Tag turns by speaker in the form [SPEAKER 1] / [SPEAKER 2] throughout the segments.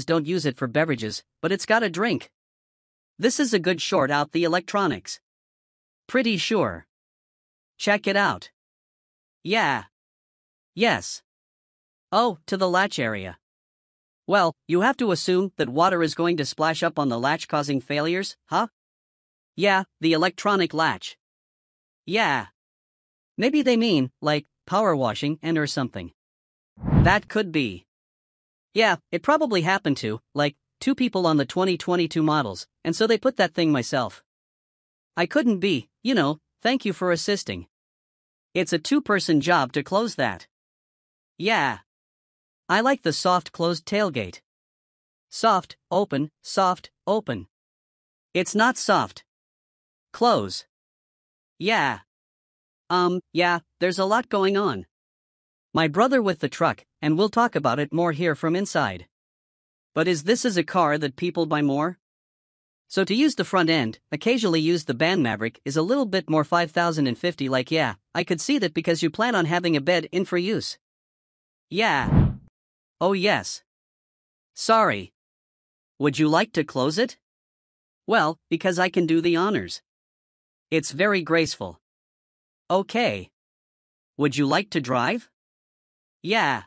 [SPEAKER 1] don't use it for beverages, but it's got a drink. This is a good short out the electronics. Pretty sure. Check it out. Yeah. Yes. Oh, to the latch area. Well, you have to assume that water is going to splash up on the latch causing failures, huh? Yeah, the electronic latch. Yeah. Maybe they mean, like, power washing and or something. That could be. Yeah, it probably happened to, like, 2 people on the 2022 models, and so they put that thing myself. I couldn't be, thank you for assisting. It's a 2-person job to close that. Yeah. I like the soft closed tailgate. Soft, open, soft, open. It's not soft. Close. Yeah. Yeah, there's a lot going on. My brother with the truck, and we'll talk about it more here from inside. But this is a car that people buy more? So to use the front end, occasionally use the band Maverick is a little bit more 5050 like yeah, I could see that because you plan on having a bed in for use. Yeah. Oh yes. Sorry. Would you like to close it? Well, because I can do the honors. It's very graceful. Okay. Would you like to drive? Yeah.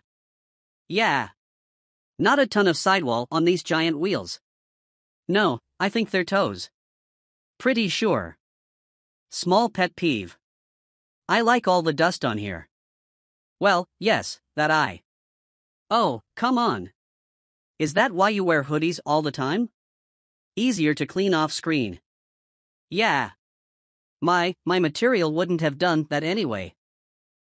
[SPEAKER 1] Yeah. Not a ton of sidewall on these giant wheels. No, I think they're toes. Pretty sure. Small pet peeve. I like all the dust on here. Well, yes, that I. Oh, come on. Is that why you wear hoodies all the time? Easier to clean off screen. Yeah. My material wouldn't have done that anyway.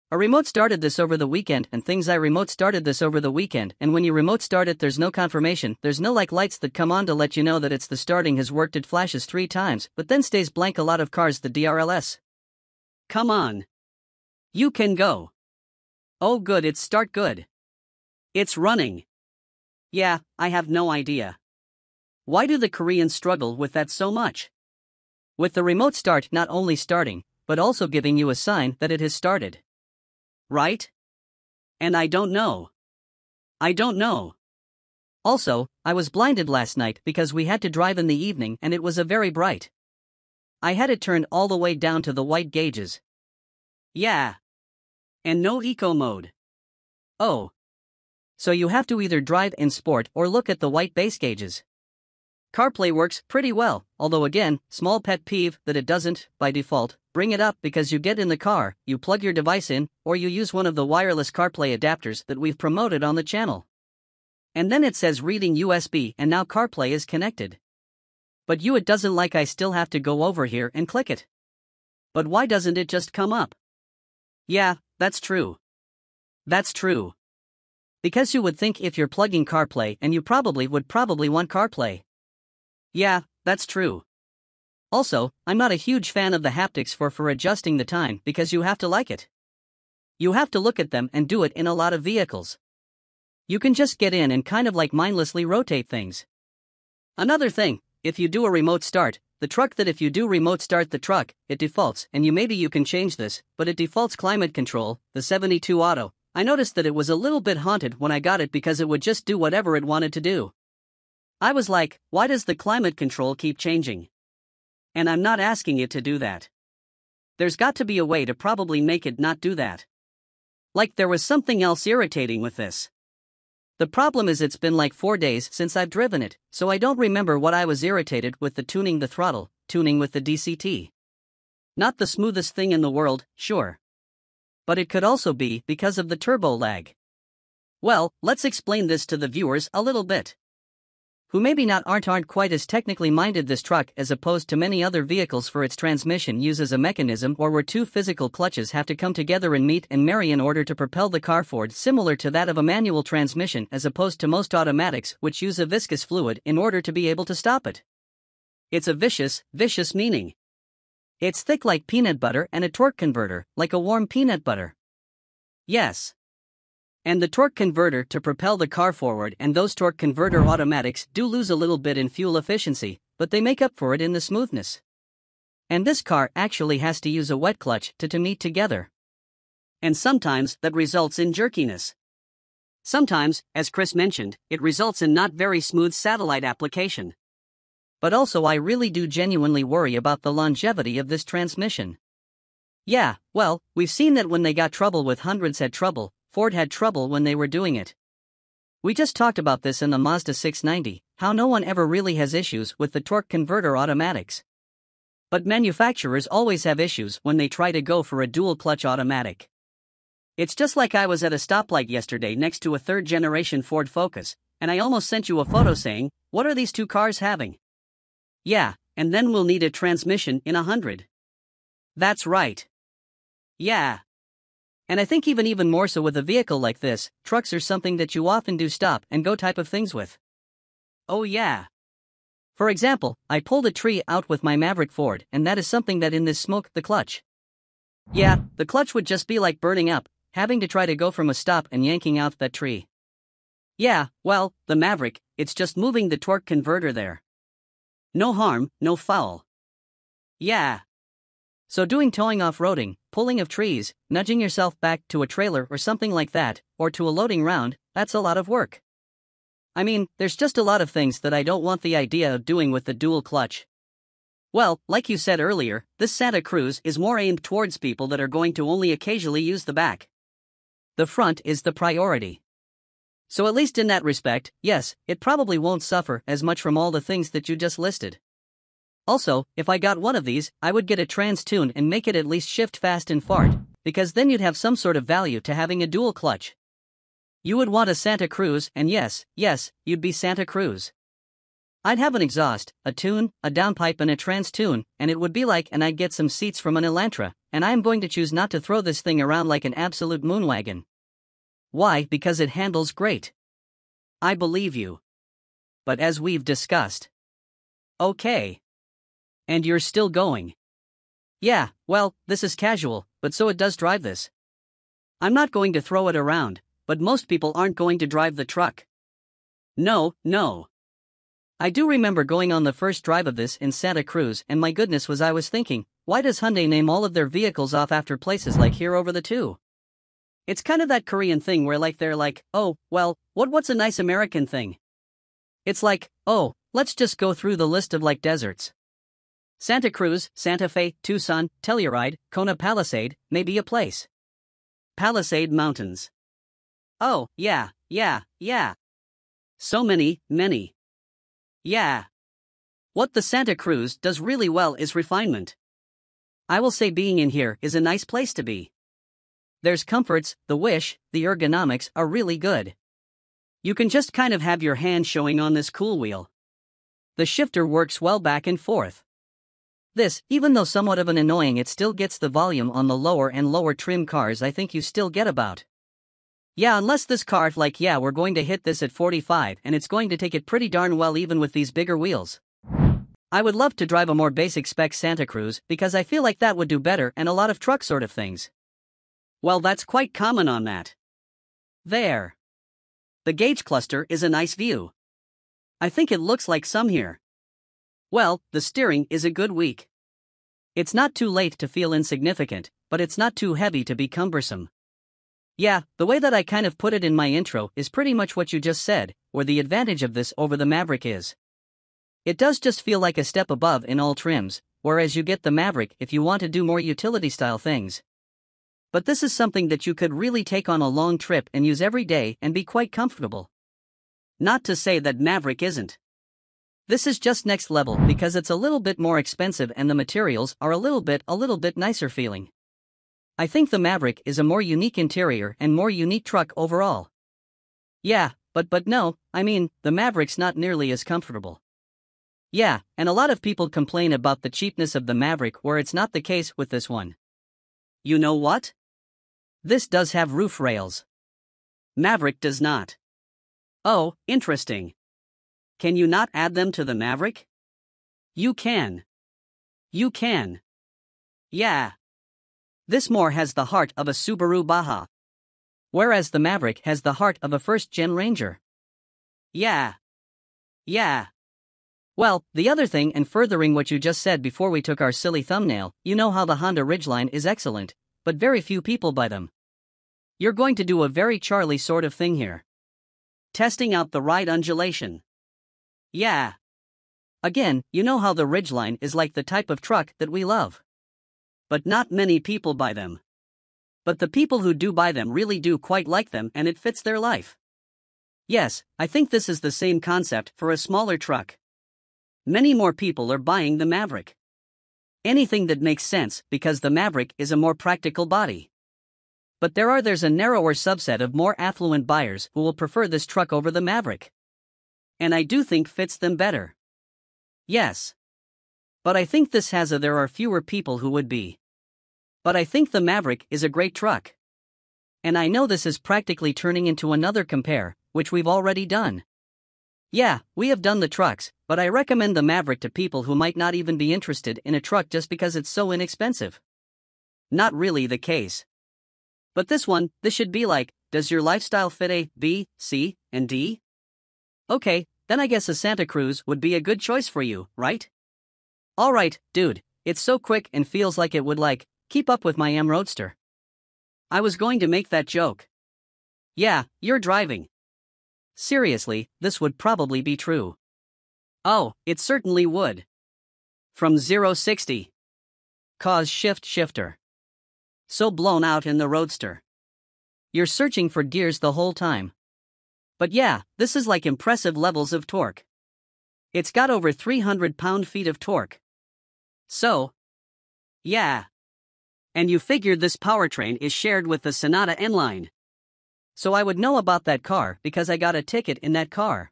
[SPEAKER 1] A remote started this over the weekend and things I remote started this over the weekend and when you remote start it there's no confirmation, there's no like lights that come on to let you know that it's the starting has worked, it flashes 3 times but then stays blank. A lot of cars the DRLS. Come on. You can go. Oh good, it's start good. It's running. Yeah, I have no idea. Why do the Koreans struggle with that so much? With the remote start not only starting, but also giving you a sign that it has started. Right? And I don't know. Also, I was blinded last night because we had to drive in the evening and it was a very bright. I had it turned all the way down to the white gauges. Yeah. And no eco mode. Oh. So you have to either drive in sport or look at the white base gauges. CarPlay works pretty well, although again, small pet peeve that it doesn't, by default, bring it up because you get in the car, you plug your device in, or you use one of the wireless CarPlay adapters that we've promoted on the channel. And then it says reading USB and now CarPlay is connected. But it doesn't like I still have to go over here and click it. But why doesn't it just come up? Yeah, that's true. That's true. Because you would think if you're plugging CarPlay and you would probably want CarPlay. Yeah, that's true. Also, I'm not a huge fan of the haptics for adjusting the time because you have to like it. You have to look at them and do it in a lot of vehicles. You can just get in and kind of like mindlessly rotate things. Another thing, if you do a remote start, if you do remote start the truck, it defaults, and maybe you can change this, but it defaults climate control, the 72 auto. I noticed that it was a little bit haunted when I got it because it would just do whatever it wanted to do. I was like, why does the climate control keep changing? And I'm not asking it to do that. There's got to be a way to probably make it not do that. Like there was something else irritating with this. The problem is it's been like 4 days since I've driven it, so I don't remember what I was irritated with the tuning the throttle, tuning with the DCT. Not the smoothest thing in the world, sure. But it could also be because of the turbo lag. Well, let's explain this to the viewers a little bit. Who maybe aren't quite as technically minded. This truck, as opposed to many other vehicles for its transmission, uses a mechanism where 2 physical clutches have to come together and meet and marry in order to propel the car forward, similar to that of a manual transmission as opposed to most automatics which use a viscous fluid in order to be able to stop it. It's a vicious meaning. It's thick like peanut butter and a torque converter, like a warm peanut butter. Yes. And the torque converter to propel the car forward, and those torque converter automatics do lose a little bit in fuel efficiency, but they make up for it in the smoothness. And this car actually has to use a wet clutch to meet together. And sometimes that results in jerkiness. Sometimes, as Chris mentioned, it results in not very smooth satellite application. But also I really do genuinely worry about the longevity of this transmission. Yeah, well, we've seen that when they got trouble with hundreds had trouble, Ford had trouble when they were doing it. We just talked about this in the Mazda 690, how no one ever really has issues with the torque converter automatics. But manufacturers always have issues when they try to go for a dual-clutch automatic. It's just like I was at a stoplight yesterday next to a third-generation Ford Focus, and I almost sent you a photo saying, "What are these two cars having?" Yeah, and then we'll need a transmission in 100. That's right. Yeah. And I think even more so with a vehicle like this, trucks are something that you often do stop and go type of things with. Oh yeah. For example, I pulled a tree out with my Maverick Ford, and that is something that in this smoke, the clutch. Yeah, the clutch would just be like burning up, having to try to go from a stop and yanking out that tree. Yeah, well, the Maverick, it's just moving the torque converter there. No harm, no foul. Yeah. So doing towing off-roading, pulling of trees, nudging yourself back to a trailer or something like that, or to a loading round, that's a lot of work. I mean, there's just a lot of things that I don't want the idea of doing with the dual clutch. Well, like you said earlier, this Santa Cruz is more aimed towards people that are going to only occasionally use the back. The front is the priority. So at least in that respect, yes, it probably won't suffer as much from all the things that you just listed. Also, if I got one of these, I would get a trans tune and make it at least shift fast and fart, because then you'd have some sort of value to having a dual clutch. You would want a Santa Cruz, and yes, you'd be Santa Cruz. I'd have an exhaust, a tune, a downpipe and a trans tune, and it would be like, and I'd get some seats from an Elantra, and I'm going to choose not to throw this thing around like an absolute moonwagon. Why? Because it handles great. I believe you. But as we've discussed. Okay. And you're still going. Yeah, well, this is casual, but so it does drive this. I'm not going to throw it around, but most people aren't going to drive the truck. No. I do remember going on the first drive of this in Santa Cruz, and my goodness was I was thinking, why does Hyundai name all of their vehicles off after places like here over the two? It's kind of that Korean thing where like they're like, oh, well, what's a nice American thing? It's like, oh, let's just go through the list of like deserts. Santa Cruz, Santa Fe, Tucson, Telluride, Kona Palisade, maybe a place. Palisade Mountains. Oh, yeah. So many. Yeah. What the Santa Cruz does really well is refinement. I will say being in here is a nice place to be. There's comforts, the wish, the ergonomics are really good. You can just kind of have your hand showing on this cool wheel. The shifter works well back and forth. This, even though somewhat of an annoying, it still gets the volume on the lower and lower trim cars I think you still get about. Yeah, unless this car like yeah we're going to hit this at 45 and it's going to take it pretty darn well even with these bigger wheels. I would love to drive a more basic spec Santa Cruz because I feel like that would do better and a lot of truck sort of things. Well, that's quite common on that. There. The gauge cluster is a nice view. I think it looks like some here. Well, the steering is a good weak. It's not too late to feel insignificant, but it's not too heavy to be cumbersome. Yeah, the way that I kind of put it in my intro is pretty much what you just said, where the advantage of this over the Maverick is. It does just feel like a step above in all trims, whereas you get the Maverick if you want to do more utility-style things. But this is something that you could really take on a long trip and use every day and be quite comfortable. Not to say that Maverick isn't. This is just next level because it's a little bit more expensive and the materials are a little bit nicer feeling. I think the Maverick is a more unique interior and more unique truck overall. Yeah, but no, I mean, the Maverick's not nearly as comfortable. Yeah, and a lot of people complain about the cheapness of the Maverick where it's not the case with this one. You know what? This does have roof rails. Maverick does not. Oh, interesting. Can you not add them to the Maverick? You can. Yeah. This more has the heart of a Subaru Baja. Whereas the Maverick has the heart of a first-gen Ranger. Yeah. Well, the other thing and furthering what you just said before we took our silly thumbnail, you know how the Honda Ridgeline is excellent, but very few people buy them. You're going to do a very Charlie sort of thing here. testing out the right undulation. Yeah. Again, you know how the Ridgeline is like the type of truck that we love. But not many people buy them. But the people who do buy them really do quite like them, and it fits their life. Yes, I think this is the same concept for a smaller truck. Many more people are buying the Maverick. Anything that makes sense, because the Maverick is a more practical body. But there's a narrower subset of more affluent buyers who will prefer this truck over the Maverick. And I do think fits them better. Yes. But I think there are fewer people who would be. But I think the Maverick is a great truck. And I know this is practically turning into another compare, which we've already done. Yeah, we have done the trucks, but I recommend the Maverick to people who might not even be interested in a truck just because it's so inexpensive. Not really the case. But this should be like, does your lifestyle fit A, B, C, and D? Okay, then I guess a Santa Cruz would be a good choice for you, right? Alright, dude, it's so quick and feels like it would keep up with my M Roadster. I was going to make that joke. Yeah, you're driving. Seriously, this would probably be true. Oh, it certainly would. From 0-60. Cause shifter. So blown out in the Roadster. You're searching for gears the whole time. But yeah, this is like impressive levels of torque. It's got over 300 pound-feet of torque. So, yeah. And you figured this powertrain is shared with the Sonata N-Line. So I would know about that car because I got a ticket in that car.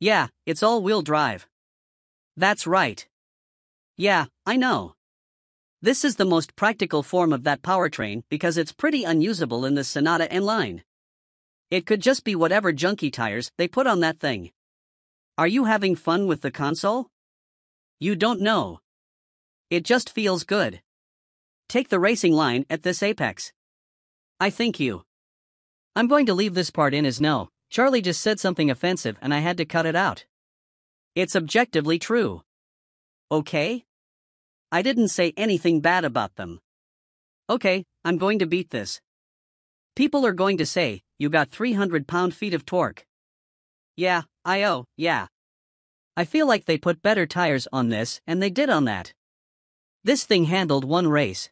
[SPEAKER 1] Yeah, it's all-wheel drive. That's right. Yeah, I know. This is the most practical form of that powertrain because it's pretty unusable in the Sonata N-Line. It could just be whatever junky tires they put on that thing. Are you having fun with the console? You don't know. It just feels good. Take the racing line at this apex. I think you. I'm going to leave this part in as no. Charlie just said something offensive and I had to cut it out. It's objectively true. Okay? I didn't say anything bad about them. Okay, I'm going to beat this. People are going to say, you got 300 pound-feet of torque. Yeah, yeah. I feel like they put better tires on this, and they did on that. This thing handled one race.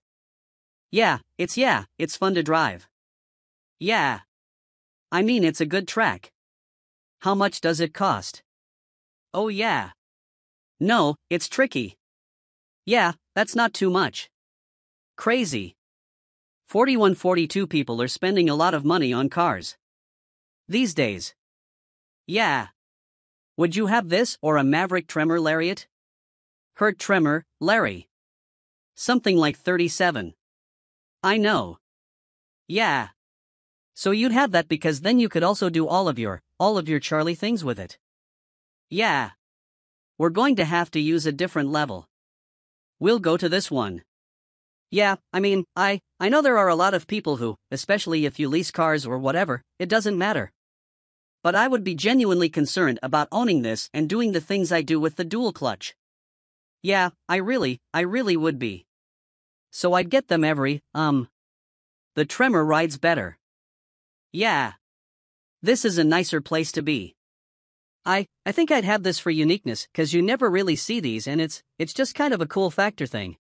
[SPEAKER 1] Yeah, it's fun to drive. Yeah. I mean, it's a good track. How much does it cost? Oh yeah. No, it's tricky. Yeah, that's not too much. Crazy. 42 people are spending a lot of money on cars these days. Yeah. Would you have this or a Maverick Tremor Lariat? Hurt Tremor, Larry. Something like 37. I know. Yeah. So you'd have that because then you could also do all of your Charlie things with it. Yeah. We're going to have to use a different level. We'll go to this one. Yeah, I mean, I know there are a lot of people who, especially if you lease cars or whatever, it doesn't matter. But I would be genuinely concerned about owning this and doing the things I do with the dual clutch. Yeah, I really would be. So I'd get them the Tremor rides better. Yeah. This is a nicer place to be. I think I'd have this for uniqueness, 'cause you never really see these and it's just kind of a cool factor thing.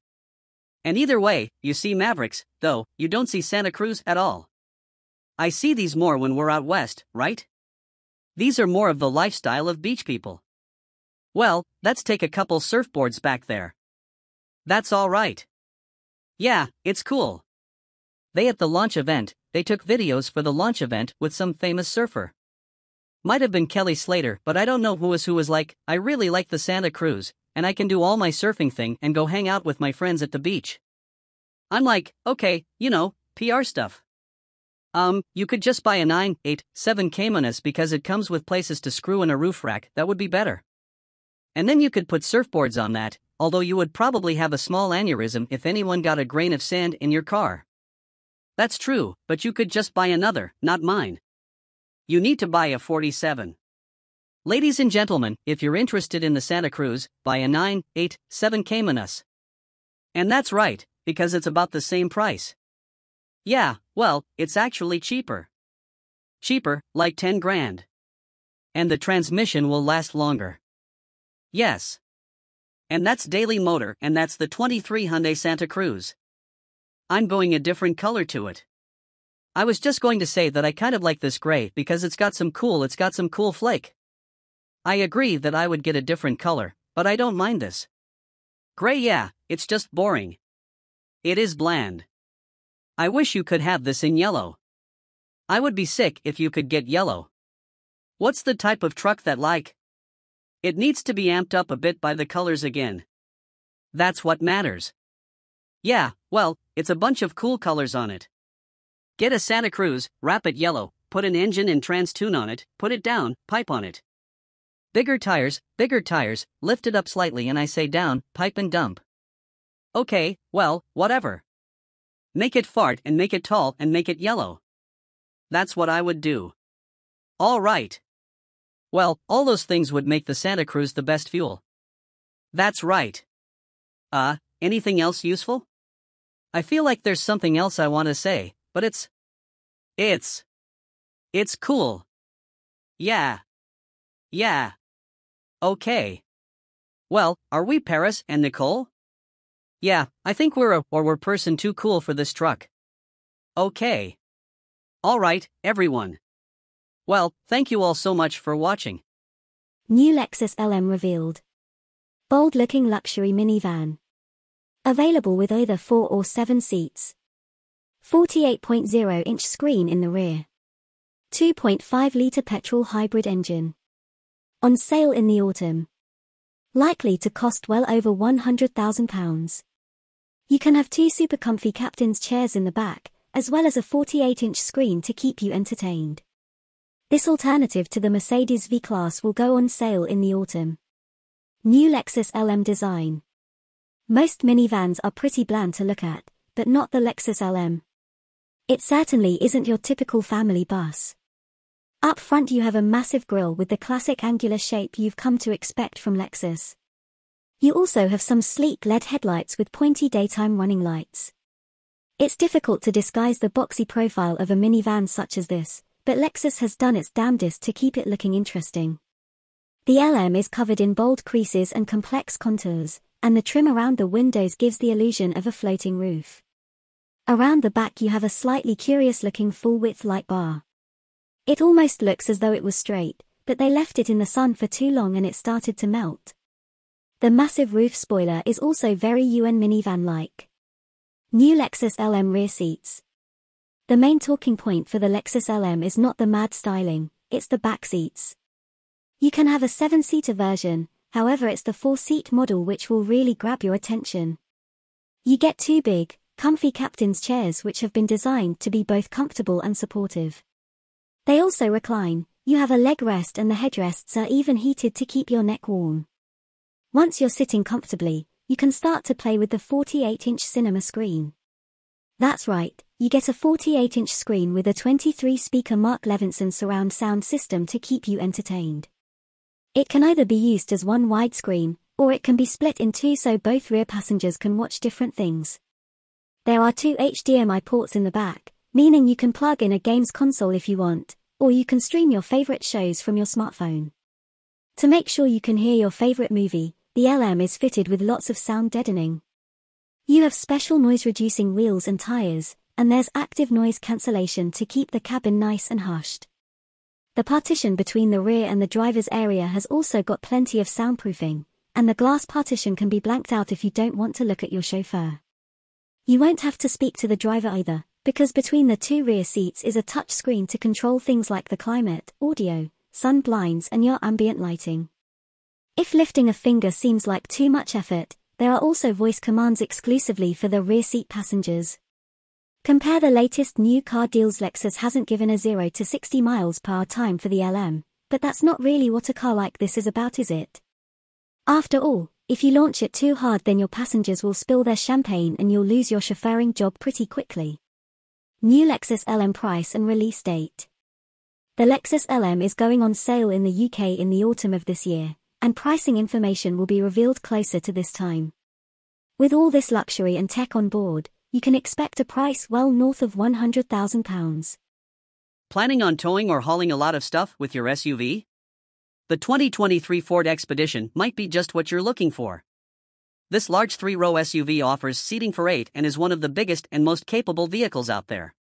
[SPEAKER 1] And either way, you see Mavericks, though, you don't see Santa Cruz at all. I see these more when we're out west, right? These are more of the lifestyle of beach people. Well, let's take a couple surfboards back there. That's all right. Yeah, it's cool. At the launch event, they took videos for the launch event with some famous surfer. Might have been Kelly Slater, but I don't know who was like, I really like the Santa Cruz, and I can do all my surfing thing and go hang out with my friends at the beach. I'm like, okay, PR stuff. You could just buy a 987 Caymanas because it comes with places to screw in a roof rack, that would be better. And then you could put surfboards on that, although you would probably have a small aneurysm if anyone got a grain of sand in your car. That's true, but you could just buy another, not mine. You need to buy a 47. Ladies and gentlemen, if you're interested in the Santa Cruz, buy a 987 Caymanas. And that's right, because it's about the same price. Yeah, well, it's actually cheaper. Cheaper, like 10 grand. And the transmission will last longer. Yes. And that's daily motor, and that's the 23 Hyundai Santa Cruz. I'm going a different color to it. I was just going to say that I kind of like this gray because it's got some cool flake. I agree that I would get a different color, but I don't mind this. Gray, yeah, it's just boring. It is bland. I wish you could have this in yellow. I would be sick if you could get yellow. What's the type of truck that like? It needs to be amped up a bit by the colors again. That's what matters. Yeah, well, it's a bunch of cool colors on it. Get a Santa Cruz, wrap it yellow, put an engine and trans tune on it, put it down, pipe on it. Bigger tires, lift it up slightly and I say down, pipe and dump. Okay, well, whatever. Make it fart and make it tall and make it yellow. That's what I would do. All right. Well, all those things would make the Santa Cruz the best fuel. That's right. Anything else useful? I feel like there's something else I want to say, but it's cool. Yeah. Okay. Well, are we Paris and Nicole? Yeah, I think we're person too cool for this truck. Okay. Alright, everyone. Well, thank you all so much for watching.
[SPEAKER 2] New Lexus LM revealed. Bold-looking luxury minivan. Available with either 4 or 7 seats. 48.0-inch screen in the rear. 2.5-litre petrol hybrid engine. On sale in the autumn. Likely to cost well over £100,000. You can have 2 super comfy captain's chairs in the back, as well as a 48-inch screen to keep you entertained. This alternative to the Mercedes V-Class will go on sale in the autumn. New Lexus LM design. Most minivans are pretty bland to look at, but not the Lexus LM. It certainly isn't your typical family bus. Up front you have a massive grille with the classic angular shape you've come to expect from Lexus. You also have some sleek LED headlights with pointy daytime running lights. It's difficult to disguise the boxy profile of a minivan such as this, but Lexus has done its damnedest to keep it looking interesting. The LM is covered in bold creases and complex contours, and the trim around the windows gives the illusion of a floating roof. Around the back you have a slightly curious-looking full-width light bar. It almost looks as though it was straight, but they left it in the sun for too long and it started to melt. The massive roof spoiler is also very UN minivan-like. New Lexus LM rear seats. The main talking point for the Lexus LM is not the mad styling, it's the back seats. You can have a 7-seater version, however it's the 4-seat model which will really grab your attention. You get 2 big, comfy captain's chairs which have been designed to be both comfortable and supportive. They also recline, you have a leg rest and the headrests are even heated to keep your neck warm. Once you're sitting comfortably, you can start to play with the 48-inch cinema screen. That's right, you get a 48-inch screen with a 23-speaker Mark Levinson surround sound system to keep you entertained. It can either be used as one widescreen, or it can be split in 2 so both rear passengers can watch different things. There are 2 HDMI ports in the back, meaning you can plug in a games console if you want, or you can stream your favorite shows from your smartphone. To make sure you can hear your favorite movie, the LM is fitted with lots of sound deadening. You have special noise-reducing wheels and tires, and there's active noise cancellation to keep the cabin nice and hushed. The partition between the rear and the driver's area has also got plenty of soundproofing, and the glass partition can be blanked out if you don't want to look at your chauffeur. You won't have to speak to the driver either, because between the 2 rear seats is a touch screen to control things like the climate, audio, sun blinds and your ambient lighting. If lifting a finger seems like too much effort, there are also voice commands exclusively for the rear seat passengers. Compare the latest new car deals. Lexus hasn't given a 0 to 60 miles per hour time for the LM, but that's not really what a car like this is about, is it? After all, if you launch it too hard then your passengers will spill their champagne and you'll lose your chauffeuring job pretty quickly. New Lexus LM price and release date. The Lexus LM is going on sale in the UK in the autumn of this year, and pricing information will be revealed closer to this time. With all this luxury and tech on board, you can expect a price well north of £100,000.
[SPEAKER 1] Planning on towing or hauling a lot of stuff with your SUV? The 2023 Ford Expedition might be just what you're looking for. This large 3-row SUV offers seating for 8 and is one of the biggest and most capable vehicles out there.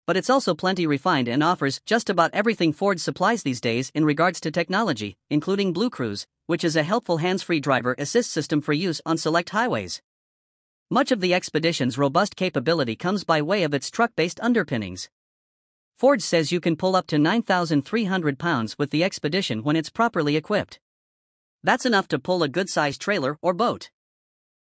[SPEAKER 1] But it's also plenty refined and offers just about everything Ford supplies these days in regards to technology, including Blue Cruise, which is a helpful hands-free driver assist system for use on select highways. Much of the Expedition's robust capability comes by way of its truck-based underpinnings. Ford says you can pull up to 9,300 pounds with the Expedition when it's properly equipped. That's enough to pull a good-sized trailer or boat.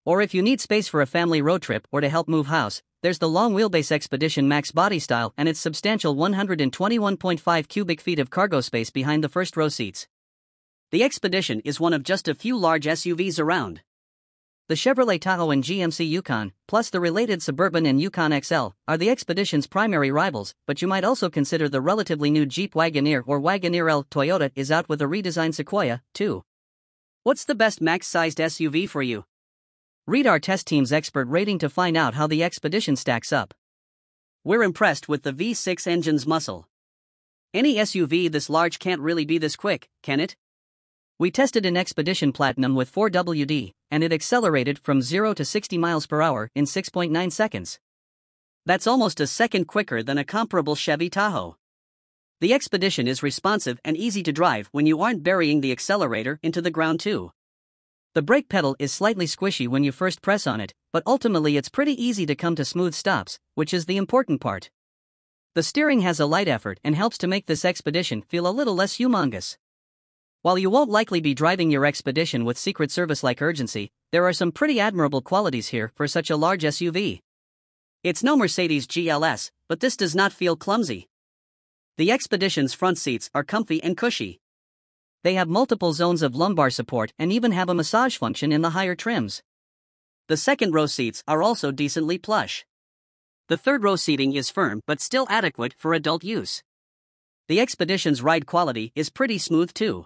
[SPEAKER 1] Or if you need space for a family road trip or to help move house, there's the long-wheelbase Expedition Max body style and its substantial 121.5 cubic feet of cargo space behind the first-row seats. The Expedition is one of just a few large SUVs around. The Chevrolet Tahoe and GMC Yukon, plus the related Suburban and Yukon XL, are the Expedition's primary rivals, but you might also consider the relatively new Jeep Wagoneer or Wagoneer L. Toyota is out with a redesigned Sequoia, too. What's the best max-sized SUV for you? Read our test team's expert rating to find out how the Expedition stacks up. We're impressed with the V6 engine's muscle. Any SUV this large can't really be this quick, can it? We tested an Expedition Platinum with 4WD, and it accelerated from 0 to 60 miles per hour in 6.9 seconds. That's almost a second quicker than a comparable Chevy Tahoe. The Expedition is responsive and easy to drive when you aren't burying the accelerator into the ground too. The brake pedal is slightly squishy when you first press on it, but ultimately it's pretty easy to come to smooth stops, which is the important part. The steering has a light effort and helps to make this Expedition feel a little less humongous. While you won't likely be driving your Expedition with Secret Service-like urgency, there are some pretty admirable qualities here for such a large SUV. It's no Mercedes GLS, but this does not feel clumsy. The Expedition's front seats are comfy and cushy. They have multiple zones of lumbar support and even have a massage function in the higher trims. The second-row seats are also decently plush. The third-row seating is firm but still adequate for adult use. The Expedition's ride quality is pretty smooth too.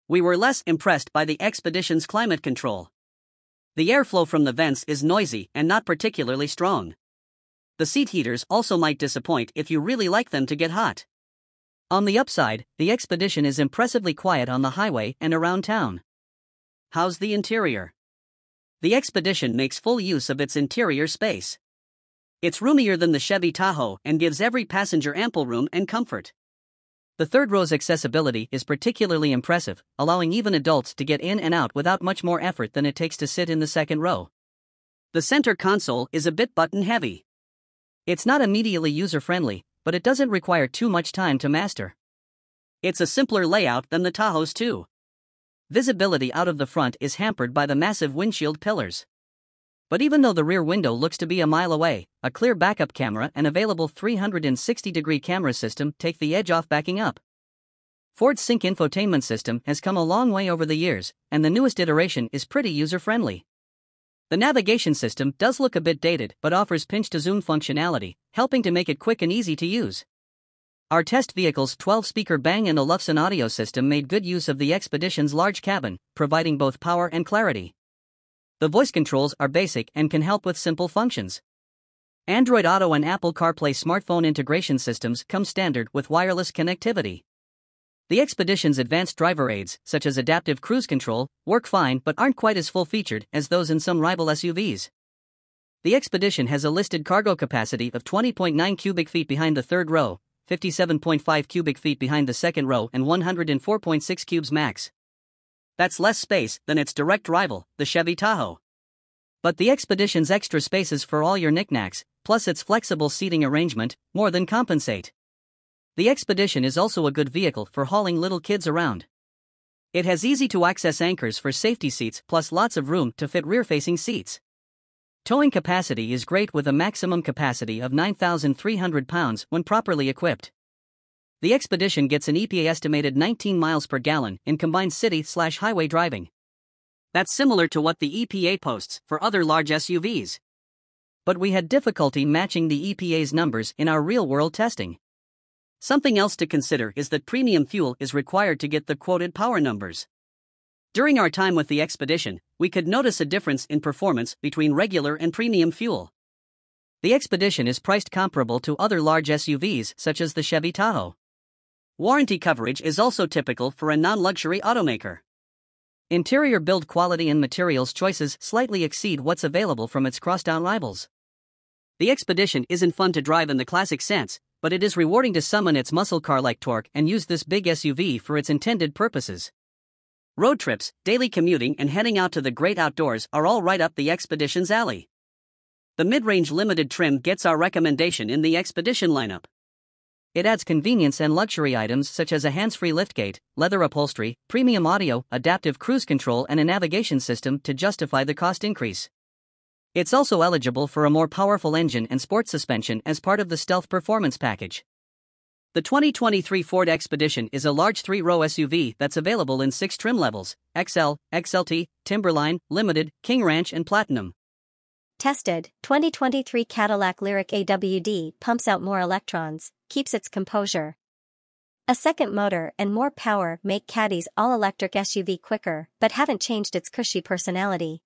[SPEAKER 1] We were less impressed by the Expedition's climate control. The airflow from the vents is noisy and not particularly strong. The seat heaters also might disappoint if you really like them to get hot. On the upside, the Expedition is impressively quiet on the highway and around town. How's the interior? The Expedition makes full use of its interior space. It's roomier than the Chevy Tahoe and gives every passenger ample room and comfort. The third row's accessibility is particularly impressive, allowing even adults to get in and out without much more effort than it takes to sit in the second row. The center console is a bit button-heavy. It's not immediately user-friendly, but it doesn't require too much time to master. It's a simpler layout than the Tahoe's too. Visibility out of the front is hampered by the massive windshield pillars. But even though the rear window looks to be a mile away, a clear backup camera and available 360-degree camera system take the edge off backing up. Ford's Sync infotainment system has come a long way over the years, and the newest iteration is pretty user-friendly. The navigation system does look a bit dated but offers pinch-to-zoom functionality, helping to make it quick and easy to use. Our test vehicle's 12-speaker Bang & Olufsen audio system made good use of the Expedition's large cabin, providing both power and clarity. The voice controls are basic and can help with simple functions. Android Auto and Apple CarPlay smartphone integration systems come standard with wireless connectivity. The Expedition's advanced driver aids, such as adaptive cruise control, work fine but aren't quite as full-featured as those in some rival SUVs. The Expedition has a listed cargo capacity of 20.9 cubic feet behind the third row, 57.5 cubic feet behind the second row and 104.6 cubes max. That's less space than its direct rival, the Chevy Tahoe. But the Expedition's extra spaces for all your knickknacks, plus its flexible seating arrangement, more than compensate. The Expedition is also a good vehicle for hauling little kids around. It has easy-to-access anchors for safety seats plus lots of room to fit rear-facing seats. Towing capacity is great with a maximum capacity of 9,300 pounds when properly equipped. The Expedition gets an EPA estimated 19 miles per gallon in combined city/highway driving. That's similar to what the EPA posts for other large SUVs. But we had difficulty matching the EPA's numbers in our real-world testing. Something else to consider is that premium fuel is required to get the quoted power numbers. During our time with the Expedition, we could notice a difference in performance between regular and premium fuel. The Expedition is priced comparable to other large SUVs such as the Chevy Tahoe. Warranty coverage is also typical for a non-luxury automaker. Interior build quality and materials choices slightly exceed what's available from its crosstown rivals. The Expedition isn't fun to drive in the classic sense, but it is rewarding to summon its muscle car-like torque and use this big SUV for its intended purposes. Road trips, daily commuting, and heading out to the great outdoors are all right up the Expedition's alley. The mid-range limited trim gets our recommendation in the Expedition lineup. It adds convenience and luxury items such as a hands-free liftgate, leather upholstery, premium audio, adaptive cruise control, and a navigation system to justify the cost increase. It's also eligible for a more powerful engine and sport suspension as part of the Stealth Performance package. The 2023 Ford Expedition is a large 3-row SUV that's available in 6 trim levels: XL, XLT, Timberline, Limited, King Ranch, and Platinum.
[SPEAKER 2] Tested, 2023 Cadillac Lyriq AWD pumps out more electrons, keeps its composure. A second motor and more power make Caddy's all-electric SUV quicker, but haven't changed its cushy personality.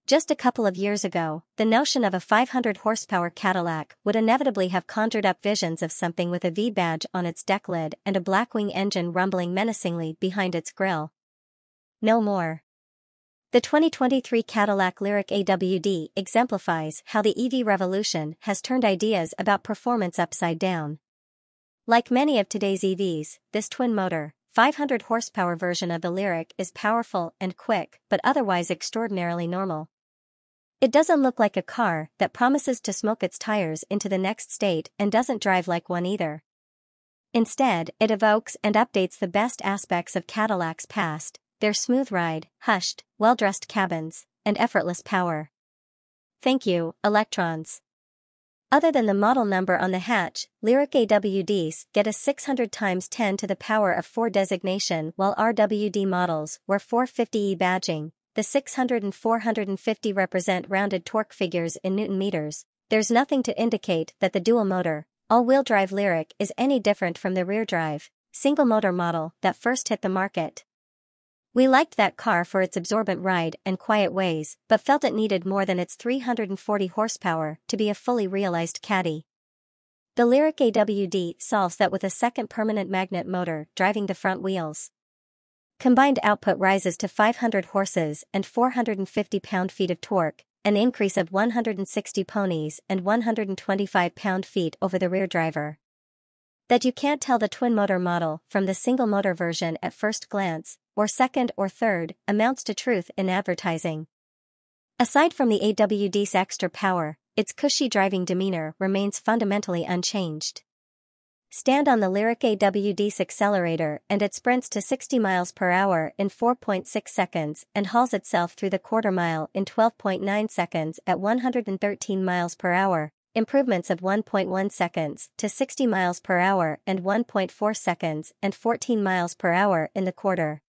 [SPEAKER 2] Just a couple of years ago, the notion of a 500-horsepower Cadillac would inevitably have conjured up visions of something with a V badge on its deck lid and a Blackwing engine rumbling menacingly behind its grille. No more. The 2023 Cadillac Lyriq AWD exemplifies how the EV revolution has turned ideas about performance upside down. Like many of today's EVs, this twin-motor, 500-horsepower version of the Lyriq is powerful and quick, but otherwise extraordinarily normal. It doesn't look like a car that promises to smoke its tires into the next state and doesn't drive like one either. Instead, it evokes and updates the best aspects of Cadillac's past: their smooth ride, hushed, well-dressed cabins, and effortless power. Thank you, electrons. Other than the model number on the hatch, Lyriq AWDs get a 600 × 10 to the power of 4 designation, while RWD models wear 450E badging. The 600 and 450 represent rounded torque figures in Newton meters. There's nothing to indicate that the dual-motor, all-wheel drive Lyriq is any different from the rear-drive, single-motor model that first hit the market. We liked that car for its absorbent ride and quiet ways, but felt it needed more than its 340 horsepower to be a fully realized Caddy. The Lyriq AWD solves that with a second permanent magnet motor driving the front wheels. Combined output rises to 500 horses and 450 pound-feet of torque, an increase of 160 ponies and 125 pound-feet over the rear driver. That you can't tell the twin-motor model from the single-motor version at first glance, or second or third, amounts to truth in advertising. Aside from the AWD's extra power, its cushy driving demeanor remains fundamentally unchanged. Stand on the Lyriq AWD's accelerator and it sprints to 60 miles per hour in 4.6 seconds and hauls itself through the quarter mile in 12.9 seconds at 113 miles per hour, improvements of 1.1 seconds to 60 miles per hour and 1.4 seconds and 14 miles per hour in the quarter.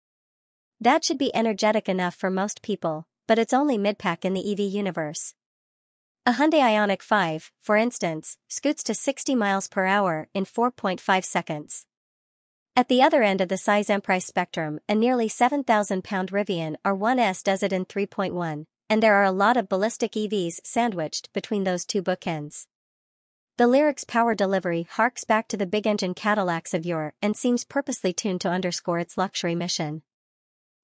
[SPEAKER 2] That should be energetic enough for most people, but it's only mid-pack in the EV universe. A Hyundai Ioniq 5, for instance, scoots to 60 miles per hour in 4.5 seconds. At the other end of the size and price spectrum, a nearly 7,000-pound Rivian R1S does it in 3.1, and there are a lot of ballistic EVs sandwiched between those two bookends. The Lyriq's power delivery harks back to the big-engine Cadillacs of yore and seems purposely tuned to underscore its luxury mission.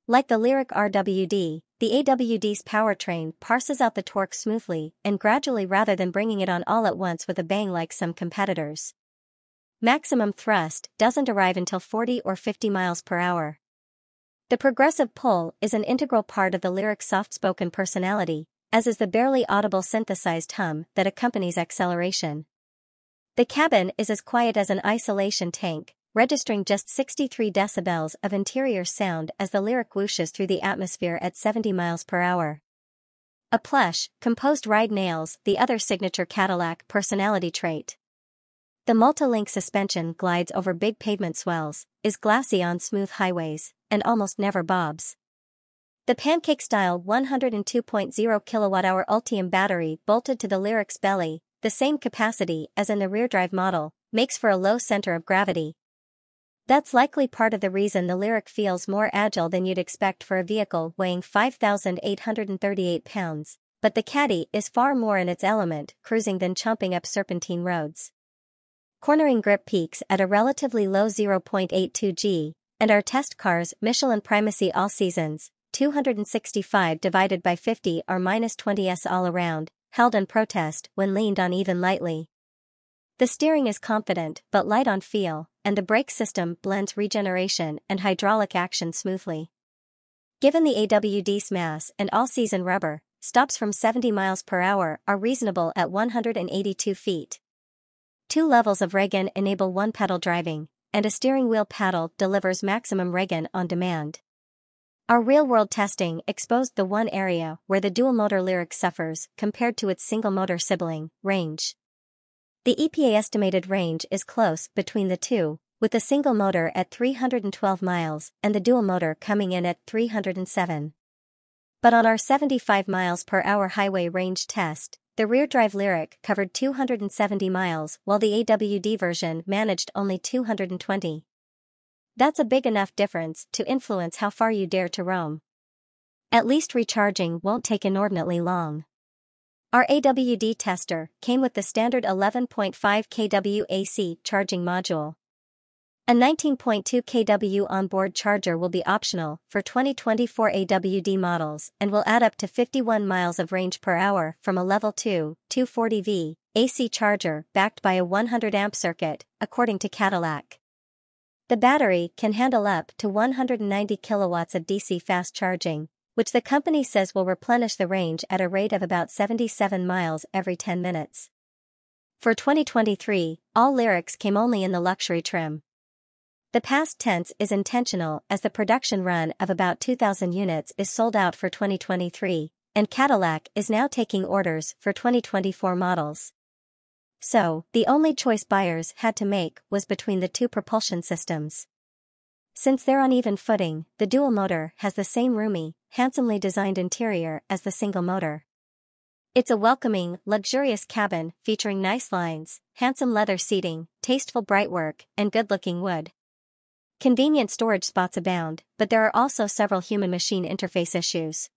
[SPEAKER 2] Like the Lyriq RWD, the AWD's powertrain parses out the torque smoothly and gradually rather than bringing it on all at once with a bang like some competitors. Maximum thrust doesn't arrive until 40 or 50 miles per hour. The progressive pull is an integral part of the Lyriq's soft-spoken personality, as is the barely audible synthesized hum that accompanies acceleration. The cabin is as quiet as an isolation tank, registering just 63 decibels of interior sound as the Lyriq whooshes through the atmosphere at 70 miles per hour. A plush, composed ride nails the other signature Cadillac personality trait. The multi-link suspension glides over big pavement swells, is glassy on smooth highways, and almost never bobs. The pancake-style 102.0 kWh Ultium battery bolted to the Lyriq's belly, the same capacity as in the rear-drive model, makes for a low center of gravity. That's likely part of the reason the Lyriq feels more agile than you'd expect for a vehicle weighing 5,838 pounds, but the Caddy is far more in its element cruising than chomping up serpentine roads.
[SPEAKER 3] cornering grip peaks at a relatively low 0.82 g, and our test cars Michelin Primacy all seasons, 265 divided by 50 are -20s all around, held in protest when leaned on even lightly. The steering is confident but light on feel, and the brake system blends regeneration and hydraulic action smoothly. Given the AWD's mass and all-season rubber, stops from 70 miles per hour are reasonable at 182 feet. 2 levels of regen enable one-pedal driving, and a steering wheel paddle delivers maximum regen on demand. Our real-world testing exposed the one area where the dual-motor Lyriq suffers compared to its single-motor sibling, range. The EPA estimated range is close between the two, with the single motor at 312 miles and the dual motor coming in at 307. But on our 75 miles per hour highway range test, the rear-drive Lyriq covered 270 miles while the AWD version managed only 220. That's a big enough difference to influence how far you dare to roam. At least recharging won't take inordinately long. Our AWD tester came with the standard 11.5 kW AC charging module. A 19.2 kW onboard charger will be optional for 2024 AWD models and will add up to 51 miles of range per hour from a level 2, 240V, AC charger backed by a 100 amp circuit, according to Cadillac. The battery can handle up to 190 kilowatts of DC fast charging, which the company says will replenish the range at a rate of about 77 miles every 10 minutes. For 2023, all Lyriqs came only in the luxury trim. The past tense is intentional as the production run of about 2,000 units is sold out for 2023, and Cadillac is now taking orders for 2024 models. So, the only choice buyers had to make was between the two propulsion systems. Since they're on even footing, the dual motor has the same roomy, handsomely designed interior as the single motor. It's a welcoming, luxurious cabin featuring nice lines, handsome leather seating, tasteful brightwork, and good-looking wood. Convenient storage spots abound, but there are also several human-machine interface issues.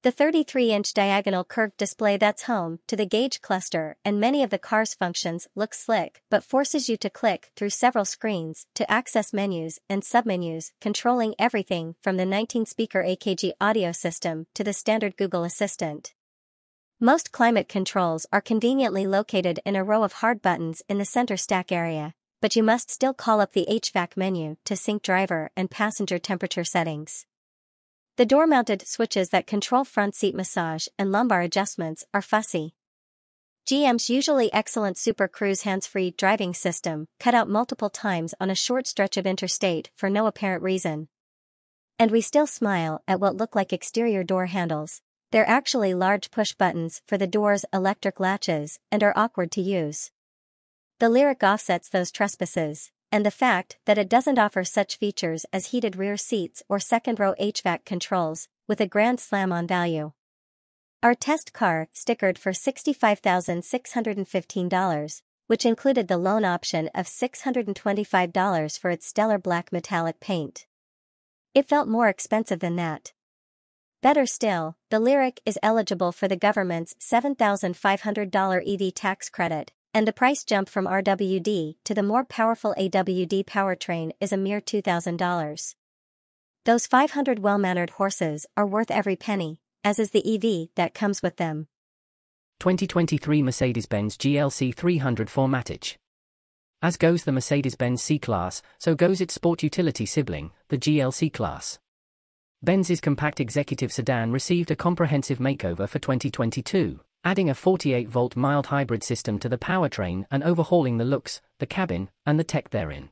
[SPEAKER 3] The 33-inch diagonal curved display that's home to the gauge cluster and many of the car's functions looks slick but forces you to click through several screens to access menus and submenus, controlling everything from the 19-speaker AKG audio system to the standard Google Assistant. Most climate controls are conveniently located in a row of hard buttons in the center stack area, but you must still call up the HVAC menu to sync driver and passenger temperature settings. The door-mounted switches that control front seat massage and lumbar adjustments are fussy. GM's usually excellent Super Cruise hands-free driving system cut out multiple times on a short stretch of interstate for no apparent reason. And we still smile at what look like exterior door handles. They're actually large push buttons for the door's electric latches and are awkward to use. The Lyriq offsets those trespasses, and the fact that it doesn't offer such features as heated rear seats or second-row HVAC controls, with a grand slam on value. Our test car stickered for $65,615, which included the loan option of $625 for its stellar black metallic paint. It felt more expensive than that. Better still, the Lyriq is eligible for the government's $7,500 EV tax credit, and the price jump from RWD to the more powerful AWD powertrain is a mere $2,000. Those 500 well-mannered horses are worth every penny, as is the EV that comes with them.
[SPEAKER 4] 2023 Mercedes-Benz GLC 300 Formatage. As goes the Mercedes-Benz C-Class, so goes its sport utility sibling, the GLC Class. Benz's compact executive sedan received a comprehensive makeover for 2022. Adding a 48-volt mild hybrid system to the powertrain and overhauling the looks, the cabin, and the tech therein.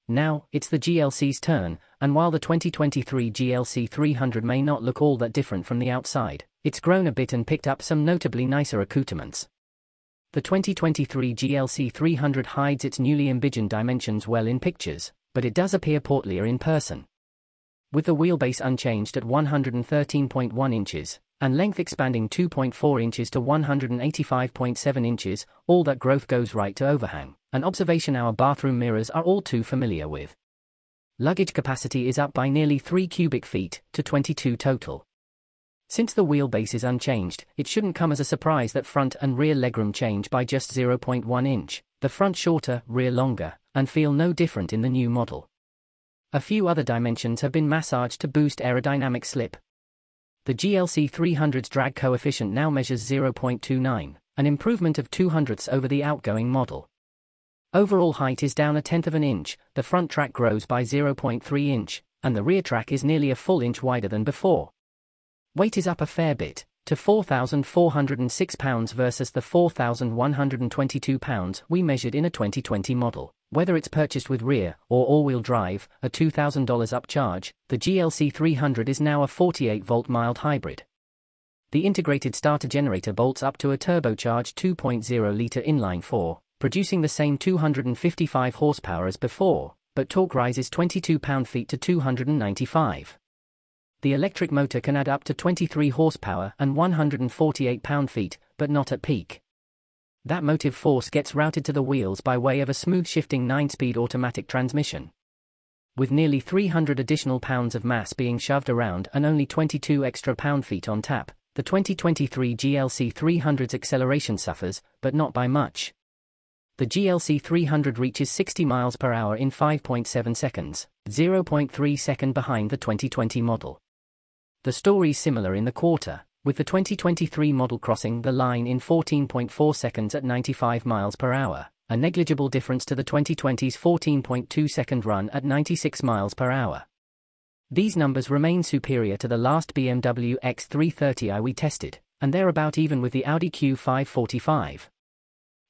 [SPEAKER 4] Now, it's the GLC's turn, and while the 2023 GLC 300 may not look all that different from the outside, it's grown a bit and picked up some notably nicer accoutrements. The 2023 GLC 300 hides its newly envisioned dimensions well in pictures, but it does appear portlier in person. With the wheelbase unchanged at 113.1 inches, and length expanding 2.4 inches to 185.7 inches, all that growth goes right to overhang, an observation our bathroom mirrors are all too familiar with. Luggage capacity is up by nearly 3 cubic feet, to 22 total. Since the wheelbase is unchanged, it shouldn't come as a surprise that front and rear legroom change by just 0.1 inch, The front shorter, rear longer, and feel no different in the new model. A few other dimensions have been massaged to boost aerodynamic slip. The GLC 300's drag coefficient now measures 0.29, an improvement of 0.02 over the outgoing model. Overall height is down 1/10 of an inch, the front track grows by 0.3 inch, and the rear track is nearly a full inch wider than before. Weight is up a fair bit, to 4,406 pounds versus the 4,122 pounds we measured in a 2020 model. Whether it's purchased with rear or all-wheel drive, a $2,000 upcharge, the GLC 300 is now a 48-volt mild hybrid. The integrated starter generator bolts up to a turbocharged 2.0-litre inline-4, producing the same 255 horsepower as before, but torque rises 22 pound-feet to 295. The electric motor can add up to 23 horsepower and 148 pound-feet, but not at peak. That motive force gets routed to the wheels by way of a smooth-shifting 9-speed automatic transmission. With nearly 300 additional pounds of mass being shoved around and only 22 extra pound-feet on tap, the 2023 GLC 300's acceleration suffers, but not by much. The GLC 300 reaches 60 miles per hour in 5.7 seconds, 0.3 seconds behind the 2020 model. The story's similar in the quarter, with the 2023 model crossing the line in 14.4 seconds at 95 miles per hour, a negligible difference to the 2020's 14.2-second run at 96 miles per hour. These numbers remain superior to the last BMW X330i we tested, and they're about even with the Audi Q5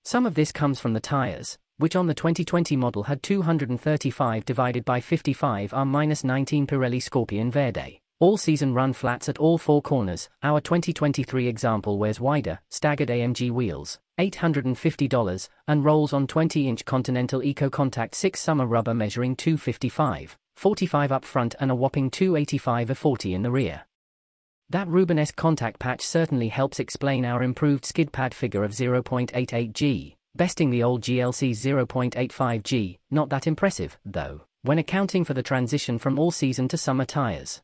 [SPEAKER 4] Some of this comes from the tires, which on the 2020 model had 235 divided by 55 R-19 Pirelli Scorpion Verde. All-season run flats at all four corners. Our 2023 example wears wider, staggered AMG wheels, $850, and rolls on 20-inch Continental Eco Contact 6 summer rubber measuring 255/45 up front and a whopping 285/40 in the rear. That Rubenesque contact patch certainly helps explain our improved skid pad figure of 0.88 G, besting the old GLC's 0.85 G. Not that impressive, though, when accounting for the transition from all-season to summer tires.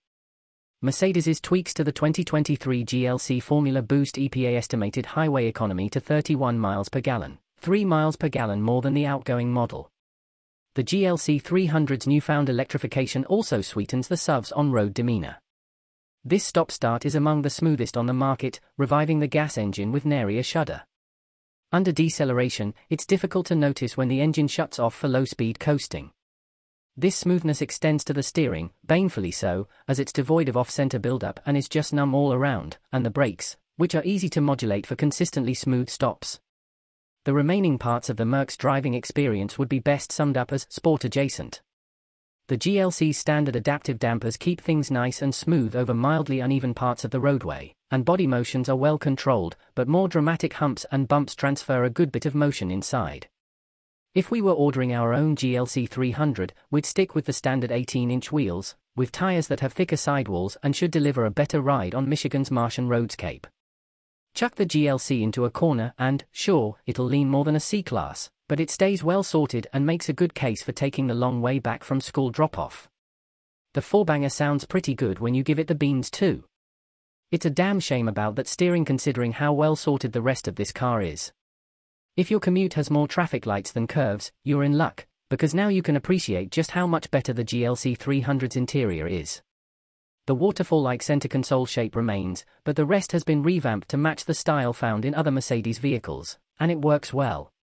[SPEAKER 4] Mercedes's tweaks to the 2023 GLC formula boost EPA estimated highway economy to 31 miles per gallon, 3 miles per gallon more than the outgoing model. The GLC 300's newfound electrification also sweetens the SUV's on-road demeanor. This stop-start is among the smoothest on the market, reviving the gas engine with nary a shudder. Under deceleration, it's difficult to notice when the engine shuts off for low-speed coasting. This smoothness extends to the steering, banefully so, as it's devoid of off-center buildup and is just numb all around, and the brakes, which are easy to modulate for consistently smooth stops. The remaining parts of the Merc's driving experience would be best summed up as sport-adjacent. The GLC's standard adaptive dampers keep things nice and smooth over mildly uneven parts of the roadway, and body motions are well controlled, but more dramatic humps and bumps transfer a good bit of motion inside. If we were ordering our own GLC 300, we'd stick with the standard 18-inch wheels, with tires that have thicker sidewalls and should deliver a better ride on Michigan's Martian roadscape. Chuck the GLC into a corner and, sure, it'll lean more than a C-Class, but it stays well sorted and makes a good case for taking the long way back from school drop-off. The four-banger sounds pretty good when you give it the beans too. It's a damn shame about that steering considering how well sorted the rest of this car is. If your commute has more traffic lights than curves, you're in luck, because now you can appreciate just how much better the GLC 300's interior is. The waterfall-like center console shape remains, but the rest has been revamped to match the style found in other Mercedes vehicles, and it works well.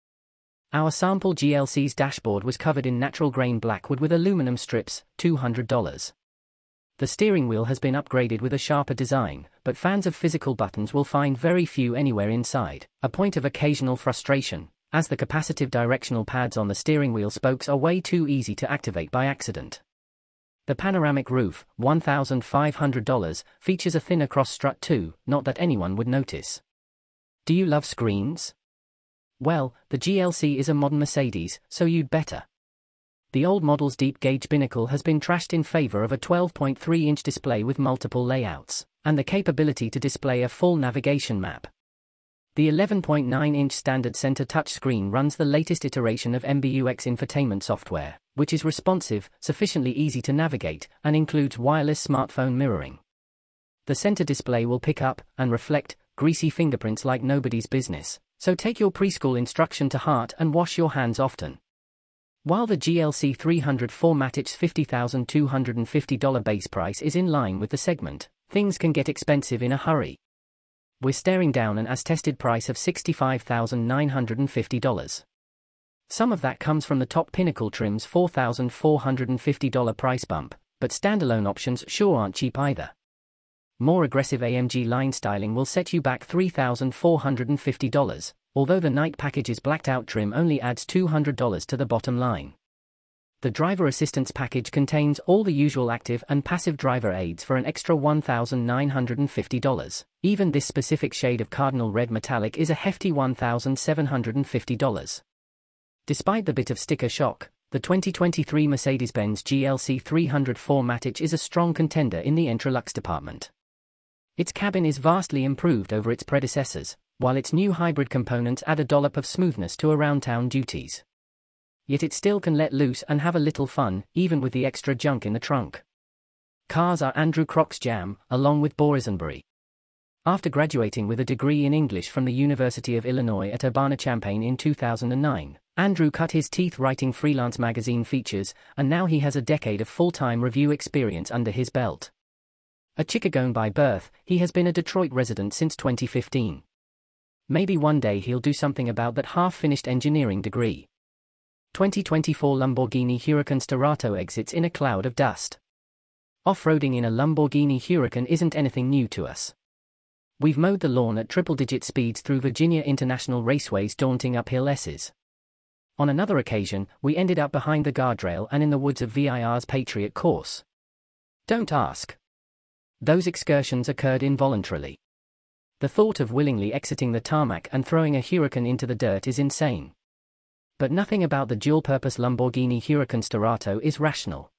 [SPEAKER 4] Our sample GLC's dashboard was covered in natural grain blackwood with aluminum strips, $200. The steering wheel has been upgraded with a sharper design, but fans of physical buttons will find very few anywhere inside, a point of occasional frustration, as the capacitive directional pads on the steering wheel spokes are way too easy to activate by accident. The panoramic roof, $1,500, features a thinner cross strut too, not that anyone would notice. Do you love screens? Well, the GLC is a modern Mercedes, so you'd better. The old model's deep-gauge binnacle has been trashed in favor of a 12.3-inch display with multiple layouts, and the capability to display a full navigation map. The 11.9-inch standard center touchscreen runs the latest iteration of MBUX infotainment software, which is responsive, sufficiently easy to navigate, and includes wireless smartphone mirroring. The center display will pick up and reflect greasy fingerprints like nobody's business, So take your preschool instruction to heart and wash your hands often. While the GLC 300 4MATIC's $50,250 base price is in line with the segment, things can get expensive in a hurry. We're staring down an as-tested price of $65,950. Some of that comes from the top Pinnacle trim's $4,450 price bump, but standalone options sure aren't cheap either. More aggressive AMG line styling will set you back $3,450, although the night package's blacked-out trim only adds $200 to the bottom line. The driver assistance package contains all the usual active and passive driver aids for an extra $1,950. Even this specific shade of cardinal red metallic is a hefty $1,750. Despite the bit of sticker shock, the 2023 Mercedes-Benz GLC 300 4MATIC is a strong contender in the Entralux department. Its cabin is vastly improved over its predecessors, while its new hybrid components add a dollop of smoothness to around-town duties. Yet it still can let loose and have a little fun, even with the extra junk in the trunk. Cars are Andrew Croc's jam, along with Boysenberry. After graduating with a degree in English from the University of Illinois at Urbana-Champaign in 2009, Andrew cut his teeth writing freelance magazine features, and now he has a decade of full-time review experience under his belt. A Chicagoan by birth, he has been a Detroit resident since 2015. Maybe one day he'll do something about that half-finished engineering degree. 2024 Lamborghini Huracan Starato exits in a cloud of dust. Off-roading in a Lamborghini Huracan isn't anything new to us. We've mowed the lawn at triple-digit speeds through Virginia International Raceway's daunting uphill S's. On another occasion, we ended up behind the guardrail and in the woods of VIR's Patriot course. Don't ask. Those excursions occurred involuntarily. The thought of willingly exiting the tarmac and throwing a Huracan into the dirt is insane. But nothing about the dual-purpose Lamborghini Huracan Starato is rational.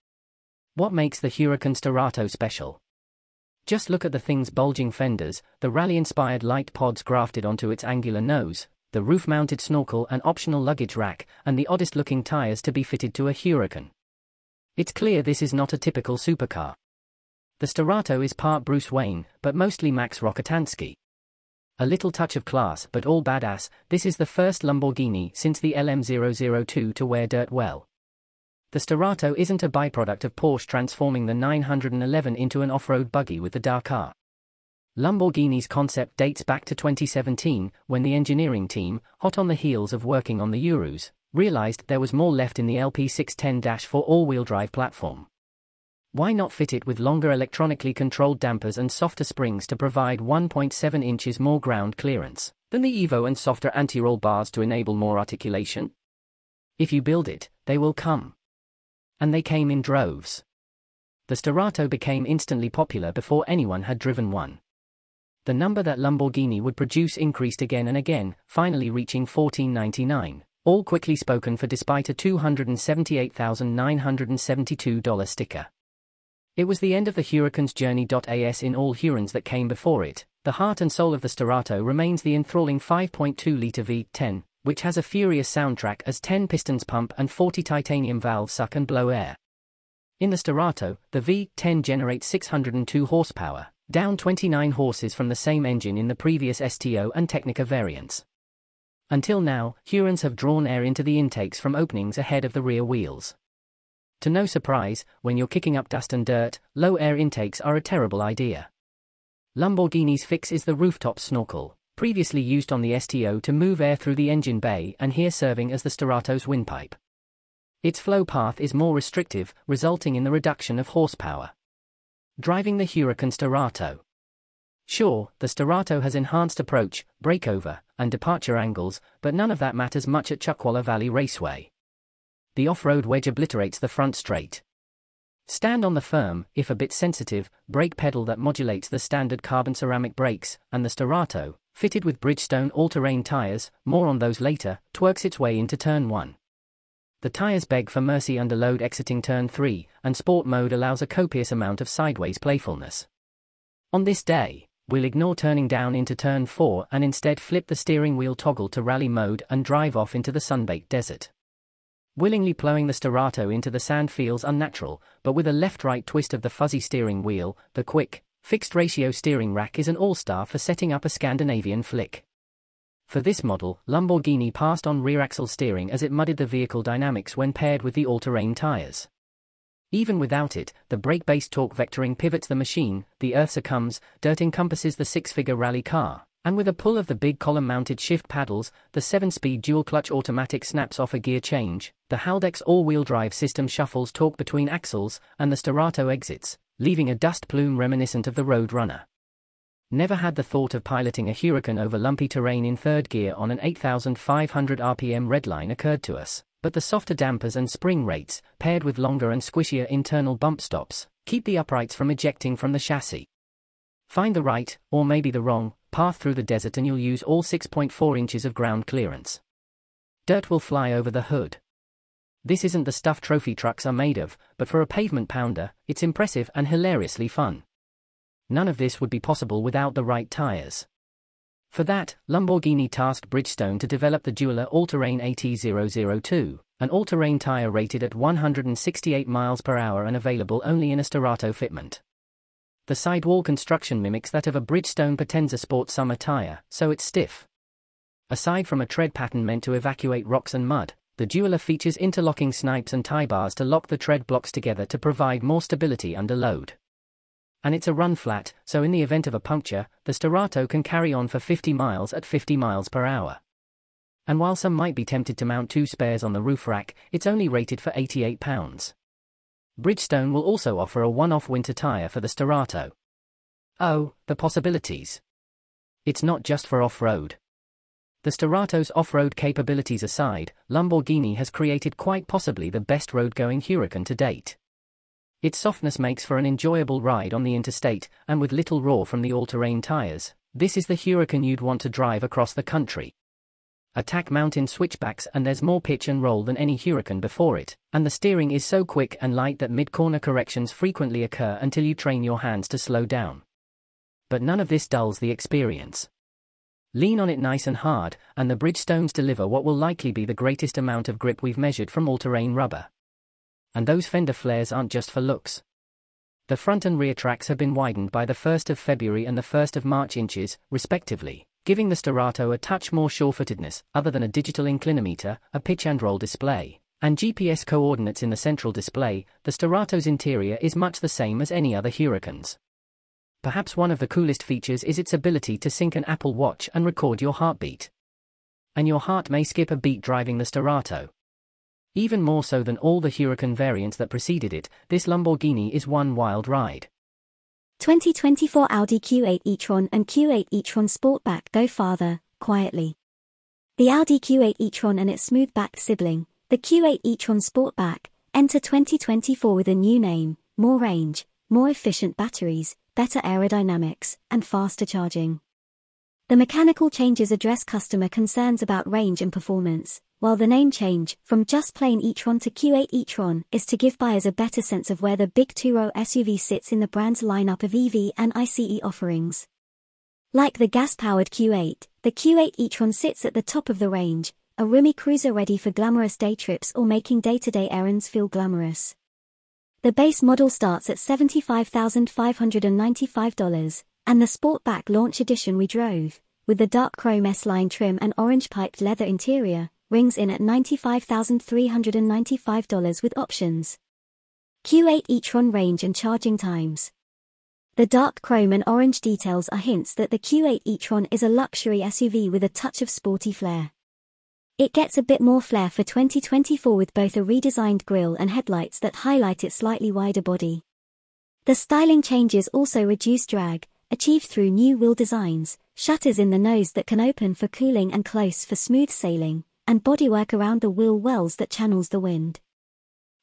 [SPEAKER 4] What makes the Huracan Starato special? Just look at the thing's bulging fenders, the rally-inspired light pods grafted onto its angular nose, the roof-mounted snorkel and optional luggage rack, and the oddest-looking tires to be fitted to a Huracan. It's clear this is not a typical supercar. The Starato is part Bruce Wayne, but mostly Max Rokitansky. A little touch of class but all badass, this is the first Lamborghini since the LM002 to wear dirt well. The Starato isn't a byproduct of Porsche transforming the 911 into an off-road buggy with the Dakar. Lamborghini's concept dates back to 2017, when the engineering team, hot on the heels of working on the Urus, realized there was more left in the LP610-4 all-wheel drive platform. Why not fit it with longer electronically controlled dampers and softer springs to provide 1.7 inches more ground clearance than the Evo and softer anti-roll bars to enable more articulation? If you build it, they will come. And they came in droves. The Starato became instantly popular before anyone had driven one. The number that Lamborghini would produce increased again and again, finally reaching 1499, all quickly spoken for despite a $278,972 sticker. It was the end of the Huracan's journey. As in all Hurans that came before it, the heart and soul of the Starato remains the enthralling 5.2-litre V10, which has a furious soundtrack as 10 pistons pump and 40 titanium valves suck and blow air. In the Starato, the V10 generates 602 horsepower, down 29 horses from the same engine in the previous STO and Technica variants. Until now, Hurans have drawn air into the intakes from openings ahead of the rear wheels. To no surprise, when you're kicking up dust and dirt, low air intakes are a terrible idea. Lamborghini's fix is the rooftop snorkel, previously used on the STO to move air through the engine bay and here serving as the Starato's windpipe. Its flow path is more restrictive, resulting in the reduction of horsepower. Driving the Huracan Starato. Sure, the Starato has enhanced approach, breakover, and departure angles, but none of that matters much at Chuckwalla Valley Raceway. The off-road wedge obliterates the front straight. Stand on the firm, if a bit sensitive, brake pedal that modulates the standard carbon ceramic brakes, and the Starato, fitted with Bridgestone all-terrain tires, more on those later, twerks its way into turn 1. The tires beg for mercy under load exiting turn 3, and sport mode allows a copious amount of sideways playfulness. On this day, we'll ignore turning down into turn 4 and instead flip the steering wheel toggle to rally mode and drive off into the sun-baked desert. Willingly plowing the Starato into the sand feels unnatural, but with a left-right twist of the fuzzy steering wheel, the quick, fixed-ratio steering rack is an all-star for setting up a Scandinavian flick. For this model, Lamborghini passed on rear-axle steering as it muddied the vehicle dynamics when paired with the all-terrain tires. Even without it, the brake-based torque vectoring pivots the machine, the earth succumbs, dirt encompasses the six-figure rally car, and with a pull of the big column-mounted shift paddles, the 7-speed dual-clutch automatic snaps off a gear change, the Haldex all-wheel drive system shuffles torque between axles, and the Starato exits, leaving a dust plume reminiscent of the Road Runner. Never had the thought of piloting a Huracan over lumpy terrain in third gear on an 8,500 RPM redline occurred to us, but the softer dampers and spring rates, paired with longer and squishier internal bump stops, keep the uprights from ejecting from the chassis. Find the right, or maybe the wrong, path through the desert and you'll use all 6.4 inches of ground clearance. Dirt will fly over the hood. This isn't the stuff trophy trucks are made of, but for a pavement pounder, it's impressive and hilariously fun. None of this would be possible without the right tires. For that, Lamborghini tasked Bridgestone to develop the Dueler All-Terrain AT002, an all-terrain tire rated at 168 miles per hour and available only in a Starato fitment. The sidewall construction mimics that of a Bridgestone Potenza Sport summer tire, so it's stiff. Aside from a tread pattern meant to evacuate rocks and mud, the Dueler features interlocking snipes and tie bars to lock the tread blocks together to provide more stability under load. And it's a run flat, so in the event of a puncture, the Starato can carry on for 50 miles at 50 miles per hour. And while some might be tempted to mount 2 spares on the roof rack, it's only rated for 88 pounds. Bridgestone will also offer a one-off winter tire for the Starato. Oh, the possibilities. It's not just for off-road. The Starato's off-road capabilities aside, Lamborghini has created quite possibly the best road-going Huracan to date. Its softness makes for an enjoyable ride on the interstate, and with little roar from the all-terrain tires, this is the Huracan you'd want to drive across the country. Attack mountain switchbacks and there's more pitch and roll than any Huracan before it, and the steering is so quick and light that mid-corner corrections frequently occur until you train your hands to slow down. But none of this dulls the experience. Lean on it nice and hard, and the Bridgestones deliver what will likely be the greatest amount of grip we've measured from all-terrain rubber. And those fender flares aren't just for looks. The front and rear tracks have been widened by the 1st of February and the 1st of March inches, respectively, giving the Starato a touch more sure-footedness, other than a digital inclinometer, a pitch and roll display, and GPS coordinates in the central display. The Starato's interior is much the same as any other Huracan's. Perhaps one of the coolest features is its ability to sync an Apple Watch and record your heartbeat. And your heart may skip a beat driving the Starato. Even more so than all the Huracan variants that preceded it, this Lamborghini is one wild ride.
[SPEAKER 2] 2024 Audi Q8 e-tron and Q8 e-tron Sportback go farther, quietly. The Audi Q8 e-tron and its smooth-backed sibling, the Q8 e-tron Sportback, enter 2024 with a new name, more range, more efficient batteries, better aerodynamics, and faster charging. The mechanical changes address customer concerns about range and performance, while the name change, from just plain e-tron to Q8 e-tron, is to give buyers a better sense of where the big two-row SUV sits in the brand's lineup of EV and ICE offerings. Like the gas-powered Q8, the Q8 e-tron sits at the top of the range, a roomy cruiser ready for glamorous day trips or making day-to-day errands feel glamorous. The base model starts at $75,595, and the Sportback Launch Edition we drove, with the dark chrome S-line trim and orange piped leather interior, rings in at $95,395 with options. Q8 e-tron range and charging times. The dark chrome and orange details are hints that the Q8 e-tron is a luxury SUV with a touch of sporty flair. It gets a bit more flair for 2024 with both a redesigned grille and headlights that highlight its slightly wider body. The styling changes also reduce drag, achieved through new wheel designs, shutters in the nose that can open for cooling and close for smooth sailing, and bodywork around the wheel wells that channels the wind.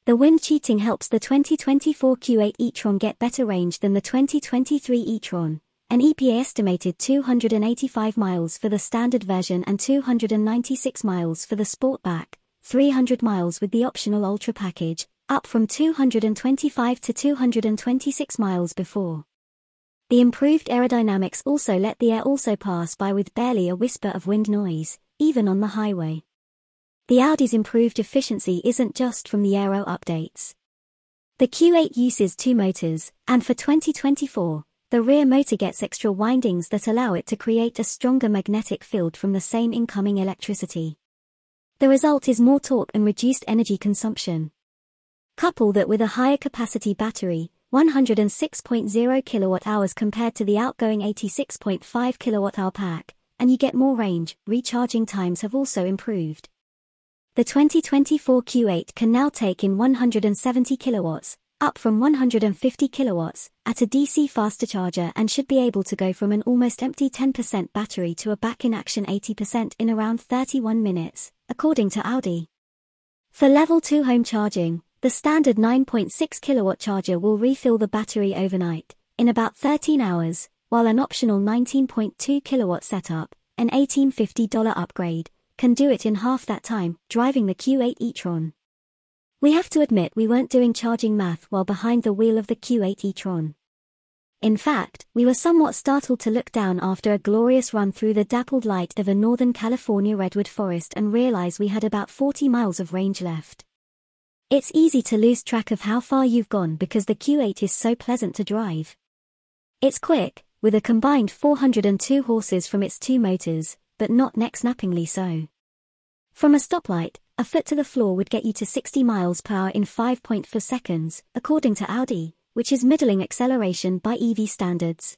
[SPEAKER 2] The wind cheating helps the 2024 Q8 e-tron get better range than the 2023 e-tron, an EPA estimated 285 miles for the standard version and 296 miles for the Sportback, 300 miles with the optional Ultra package, up from 225 to 226 miles before. The improved aerodynamics also let the air also pass by with barely a whisper of wind noise, even on the highway. The Audi's improved efficiency isn't just from the aero updates. The Q8 uses 2 motors, and for 2024, the rear motor gets extra windings that allow it to create a stronger magnetic field from the same incoming electricity. The result is more torque and reduced energy consumption. Couple that with a higher capacity battery, 106.0 kWh compared to the outgoing 86.5 kWh pack, and you get more range. Recharging times have also improved. The 2024 Q8 can now take in 170 kilowatts, up from 150 kilowatts, at a DC faster charger and should be able to go from an almost empty 10% battery to a back-in-action 80% in around 31 minutes, according to Audi. For Level 2 home charging, the standard 9.6 kilowatt charger will refill the battery overnight, in about 13 hours, while an optional 19.2 kilowatt setup, an $1,850 upgrade, can do it in half that time, driving the Q8 e-tron. We have to admit we weren't doing charging math while behind the wheel of the Q8 e-tron. In fact, we were somewhat startled to look down after a glorious run through the dappled light of a Northern California redwood forest and realize we had about 40 miles of range left. It's easy to lose track of how far you've gone because the Q8 is so pleasant to drive. It's quick, with a combined 402 horses from its two motors, but not neck-snappingly so. From a stoplight, a foot to the floor would get you to 60 miles per hour in 5.4 seconds, according to Audi, which is middling acceleration by EV standards.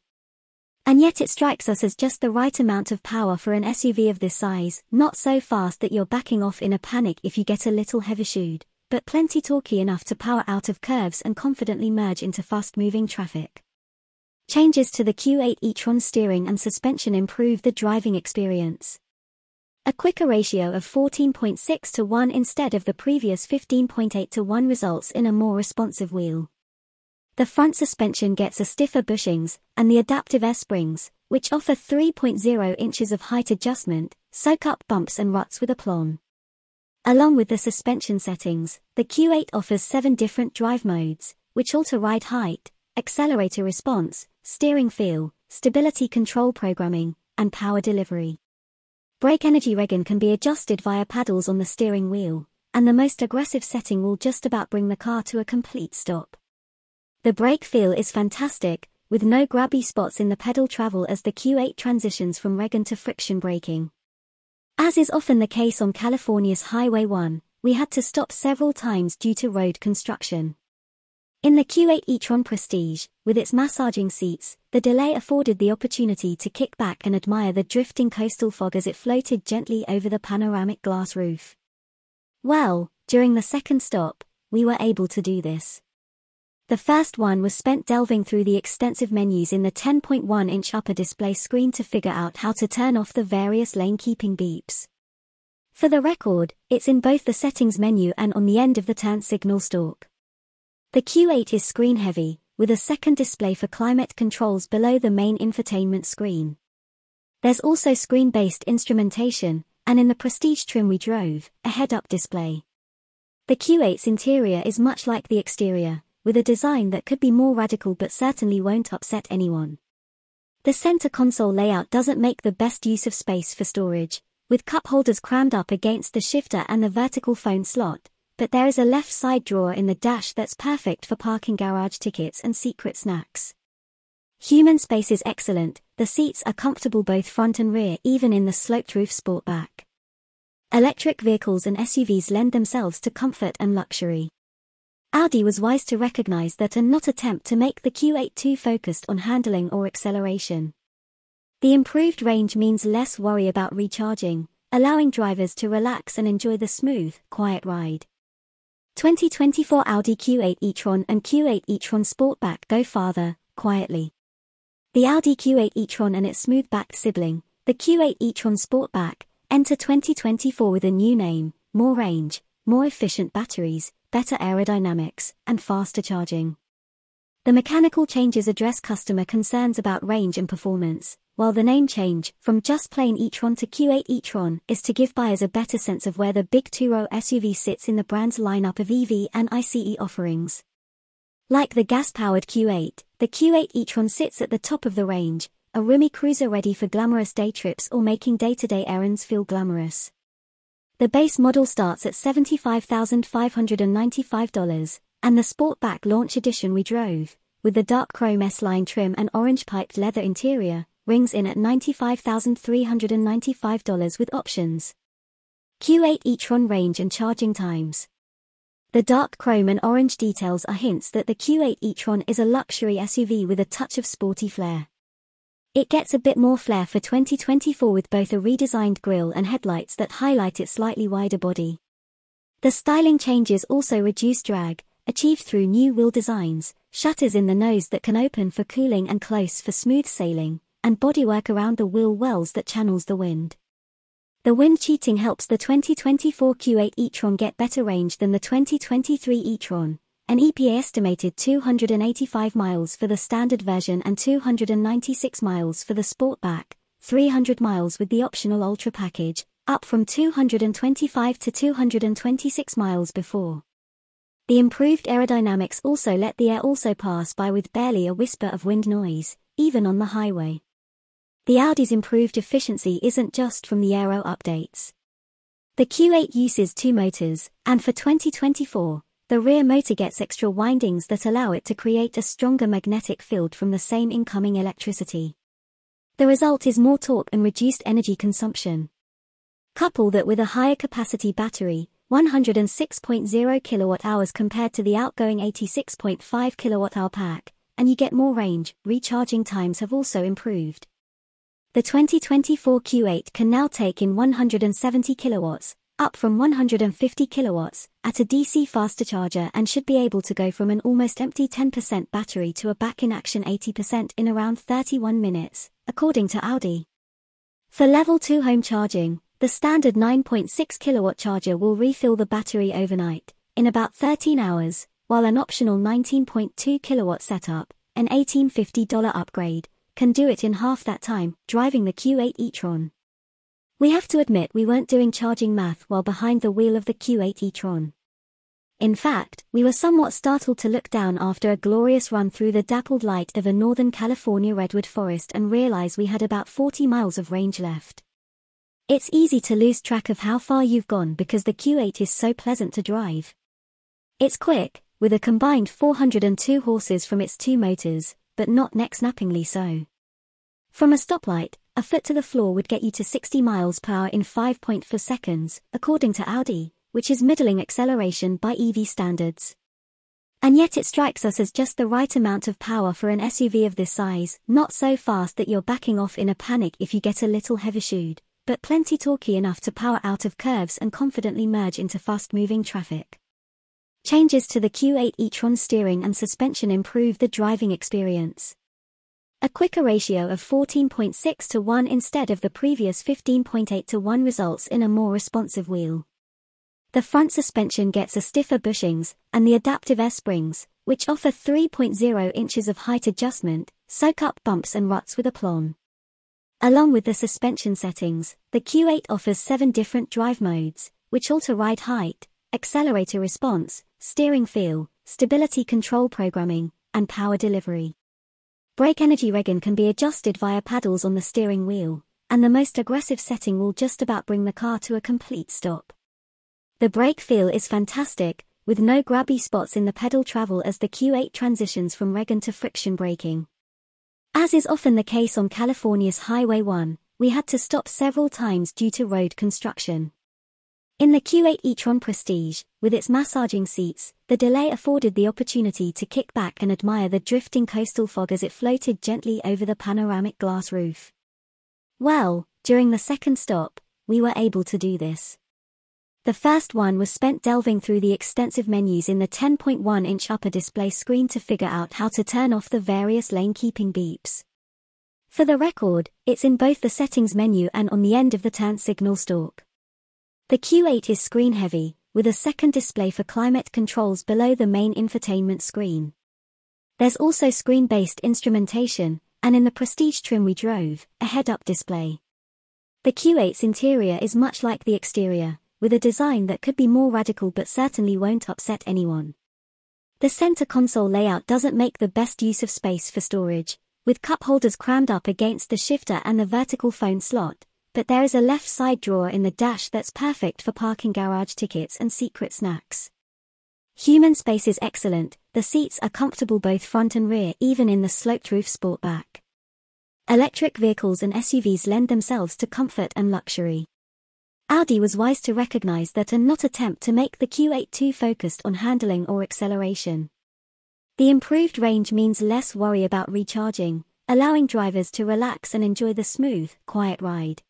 [SPEAKER 2] And yet it strikes us as just the right amount of power for an SUV of this size, not so fast that you're backing off in a panic if you get a little heavy-shoed, but plenty torquey enough to power out of curves and confidently merge into fast-moving traffic. Changes to the Q8 e-tron steering and suspension improve the driving experience. A quicker ratio of 14.6 to 1 instead of the previous 15.8 to 1 results in a more responsive wheel. The front suspension gets a stiffer bushings, and the adaptive air springs, which offer 3.0 inches of height adjustment, soak up bumps and ruts with aplomb. Along with the suspension settings, the Q8 offers 7 different drive modes, which alter ride height, accelerator response, steering feel, stability control programming, and power delivery. Brake energy regen can be adjusted via paddles on the steering wheel, and the most aggressive setting will just about bring the car to a complete stop. The brake feel is fantastic, with no grabby spots in the pedal travel as the Q8 transitions from regen to friction braking. As is often the case on California's Highway 1, we had to stop several times due to road construction. In the Q8 e-tron Prestige, with its massaging seats, the delay afforded the opportunity to kick back and admire the drifting coastal fog as it floated gently over the panoramic glass roof. Well, during the second stop, we were able to do this. The first one was spent delving through the extensive menus in the 10.1-inch upper display screen to figure out how to turn off the various lane-keeping beeps. For the record, it's in both the settings menu and on the end of the turn signal stalk. The Q8 is screen-heavy, with a second display for climate controls below the main infotainment screen. There's also screen-based instrumentation, and in the Prestige trim we drove, a head-up display. The Q8's interior is much like the exterior, with a design that could be more radical but certainly won't upset anyone. The center console layout doesn't make the best use of space for storage, with cup holders crammed up against the shifter and the vertical phone slot, but there is a left side drawer in the dash that's perfect for parking garage tickets and secret snacks. Human space is excellent, the seats are comfortable both front and rear even in the sloped roof Sportback. Electric vehicles and SUVs lend themselves to comfort and luxury. Audi was wise to recognize that and not attempt to make the Q8 too focused on handling or acceleration. The improved range means less worry about recharging, allowing drivers to relax and enjoy the smooth, quiet ride. 2024 Audi Q8 e-tron and Q8 e-tron Sportback go farther, quietly. The Audi Q8 e-tron and its smooth-backed sibling, the Q8 e-tron Sportback, enter 2024 with a new name, more range, more efficient batteries, better aerodynamics, and faster charging. The mechanical changes address customer concerns about range and performance, while the name change, from just plain e-tron to Q8 e-tron, is to give buyers a better sense of where the big two-row SUV sits in the brand's lineup of EV and ICE offerings. Like the gas-powered Q8, the Q8 e-tron sits at the top of the range, a roomy cruiser ready for glamorous day trips or making day-to-day errands feel glamorous. The base model starts at $75,595, and the Sportback Launch Edition we drove, with the dark chrome S-line trim and orange piped leather interior, rings in at $95,395 with options. Q8 e-tron range and charging times. The dark chrome and orange details are hints that the Q8 e-tron is a luxury SUV with a touch of sporty flair. It gets a bit more flair for 2024 with both a redesigned grille and headlights that highlight its slightly wider body. The styling changes also reduce drag, achieved through new wheel designs, shutters in the nose that can open for cooling and close for smooth sailing, and bodywork around the wheel wells that channels the wind. The wind cheating helps the 2024 Q8 e-tron get better range than the 2023 e-tron, an EPA estimated 285 miles for the standard version and 296 miles for the Sportback, 300 miles with the optional Ultra package, up from 225 to 226 miles before. The improved aerodynamics also let the air also pass by with barely a whisper of wind noise, even on the highway. The Audi's improved efficiency isn't just from the aero updates. The Q8 uses two motors, and for 2024, the rear motor gets extra windings that allow it to create a stronger magnetic field from the same incoming electricity. The result is more torque and reduced energy consumption. Couple that with a higher capacity battery, 106.0 kWh compared to the outgoing 86.5 kWh pack, and you get more range. Recharging times have also improved. The 2024 Q8 can now take in 170 kilowatts, up from 150 kilowatts, at a DC faster charger and should be able to go from an almost empty 10% battery to a back-in-action 80% in around 31 minutes, according to Audi. For Level 2 home charging, the standard 9.6 kilowatt charger will refill the battery overnight, in about 13 hours, while an optional 19.2 kilowatt setup, an $1,850 upgrade, can do it in half that time, driving the Q8 e-tron. We have to admit we weren't doing charging math while behind the wheel of the Q8 e-tron. In fact, we were somewhat startled to look down after a glorious run through the dappled light of a Northern California redwood forest and realize we had about 40 miles of range left. It's easy to lose track of how far you've gone because the Q8 is so pleasant to drive. It's quick, with a combined 402 horses from its two motors, but not neck-snappingly so. From a stoplight, a foot to the floor would get you to 60 miles per hour in 5.4 seconds, according to Audi, which is middling acceleration by EV standards. And yet it strikes us as just the right amount of power for an SUV of this size, not so fast that you're backing off in a panic if you get a little heavy-shoed, but plenty torquey enough to power out of curves and confidently merge into fast-moving traffic. Changes to the Q8 e-tron steering and suspension improve the driving experience. A quicker ratio of 14.6 to 1 instead of the previous 15.8 to 1 results in a more responsive wheel. The front suspension gets a stiffer bushings, and the adaptive air springs, which offer 3.0 inches of height adjustment, soak up bumps and ruts with aplomb. Along with the suspension settings, the Q8 offers 7 different drive modes, which alter ride height, accelerator response, steering feel, stability control programming, and power delivery. Brake energy regen can be adjusted via paddles on the steering wheel, and the most aggressive setting will just about bring the car to a complete stop. The brake feel is fantastic, with no grabby spots in the pedal travel as the Q8 transitions from regen to friction braking. As is often the case on California's Highway 1, we had to stop several times due to road construction. In the Q8 e-tron Prestige, with its massaging seats, the delay afforded the opportunity to kick back and admire the drifting coastal fog as it floated gently over the panoramic glass roof. Well, during the second stop, we were able to do this. The first one was spent delving through the extensive menus in the 10.1-inch upper display screen to figure out how to turn off the various lane-keeping beeps. For the record, it's in both the settings menu and on the end of the turn signal stalk. The Q8 is screen-heavy, with a second display for climate controls below the main infotainment screen. There's also screen-based instrumentation, and in the Prestige trim we drove, a head-up display. The Q8's interior is much like the exterior, with a design that could be more radical but certainly won't upset anyone. The center console layout doesn't make the best use of space for storage, with cup holders crammed up against the shifter and the vertical phone slot, but there is a left side drawer in the dash that's perfect for parking garage tickets and secret snacks. Human space is excellent, the seats are comfortable both front and rear even in the sloped-roof Sportback. Electric vehicles and SUVs lend themselves to comfort and luxury. Audi was wise to recognize that and not attempt to make the Q8 too focused on handling or acceleration. The improved range means less worry about recharging, allowing drivers to relax and enjoy the smooth, quiet ride.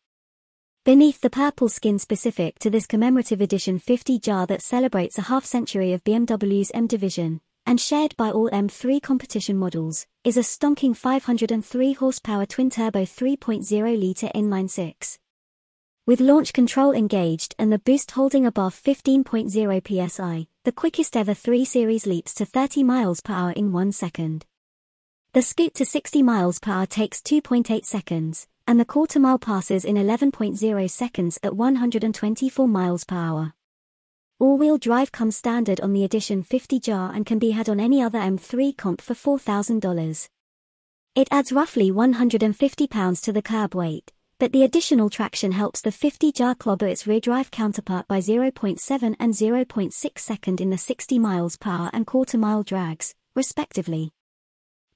[SPEAKER 2] Beneath the purple skin specific to this commemorative edition 50 jar that celebrates a half-century of BMW's M division, and shared by all M3 competition models, is a stonking 503 horsepower twin-turbo 3.0-litre inline-six. With launch control engaged and the boost holding above 15.0 psi, the quickest ever 3 Series leaps to 30 miles per hour in 1 second. The scoot to 60 miles per hour takes 2.8 seconds, and the quarter-mile passes in 11.0 seconds at 124 miles per hour. All-wheel drive comes standard on the Edition 50 jar and can be had on any other M3 comp for $4,000. It adds roughly 150 pounds to the curb weight, but the additional traction helps the 50 jar clobber its rear drive counterpart by 0.7 and 0.6 second in the 60 miles per hour and quarter-mile drags, respectively.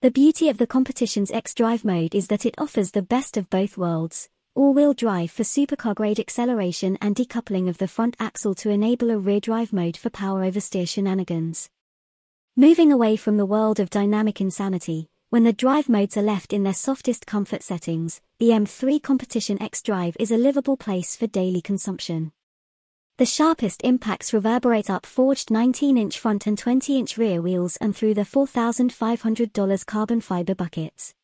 [SPEAKER 2] The beauty of the competition's X-Drive mode is that it offers the best of both worlds, all-wheel drive for supercar-grade acceleration and decoupling of the front axle to enable a rear-drive mode for power-oversteer shenanigans. Moving away from the world of dynamic insanity, when the drive modes are left in their softest comfort settings, the M3 Competition X-Drive is a livable place for daily consumption. The sharpest impacts reverberate up forged 19-inch front and 20-inch rear wheels and through the $4,500 carbon fiber buckets.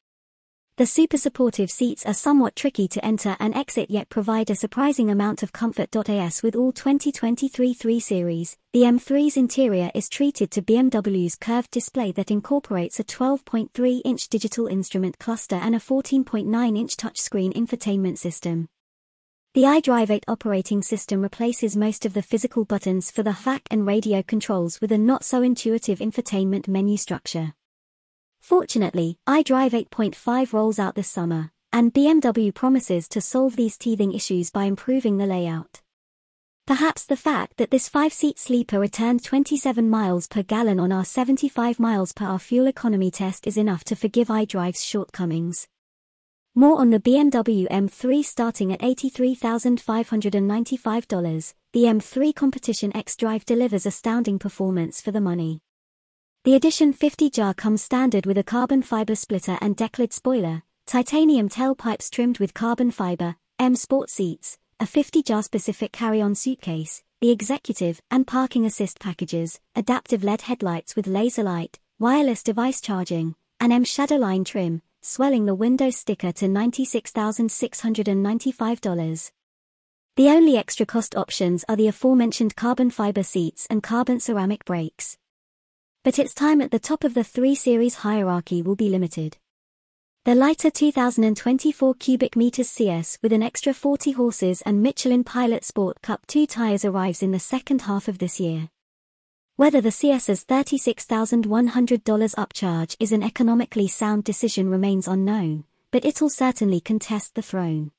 [SPEAKER 2] The super supportive seats are somewhat tricky to enter and exit yet provide a surprising amount of comfort. As with all 2023 3 Series, the M3's interior is treated to BMW's curved display that incorporates a 12.3-inch digital instrument cluster and a 14.9-inch touchscreen infotainment system. The iDrive 8 operating system replaces most of the physical buttons for the HVAC and radio controls with a not-so-intuitive infotainment menu structure. Fortunately, iDrive 8.5 rolls out this summer, and BMW promises to solve these teething issues by improving the layout. Perhaps the fact that this 5-seat sleeper returned 27 miles per gallon on our 75 miles per hour fuel economy test is enough to forgive iDrive's shortcomings. More on the BMW M3 starting at $83,595, the M3 Competition X-Drive delivers astounding performance for the money. The Edition 50 jar comes standard with a carbon fiber splitter and decklid spoiler, titanium tailpipes trimmed with carbon fiber, M Sport seats, a 50 jar specific carry-on suitcase, the executive and parking assist packages, adaptive LED headlights with laser light, wireless device charging, and M Shadowline trim, swelling the Windows sticker to $96,695. The only extra cost options are the aforementioned carbon fiber seats and carbon ceramic brakes. But its time at the top of the 3 Series hierarchy will be limited. The lighter 2024 cubic meters CS with an extra 40 horses and Michelin Pilot Sport Cup 2 tires arrives in the second half of this year. Whether the CS's $36,100 upcharge is an economically sound decision remains unknown, but it'll certainly contest the throne.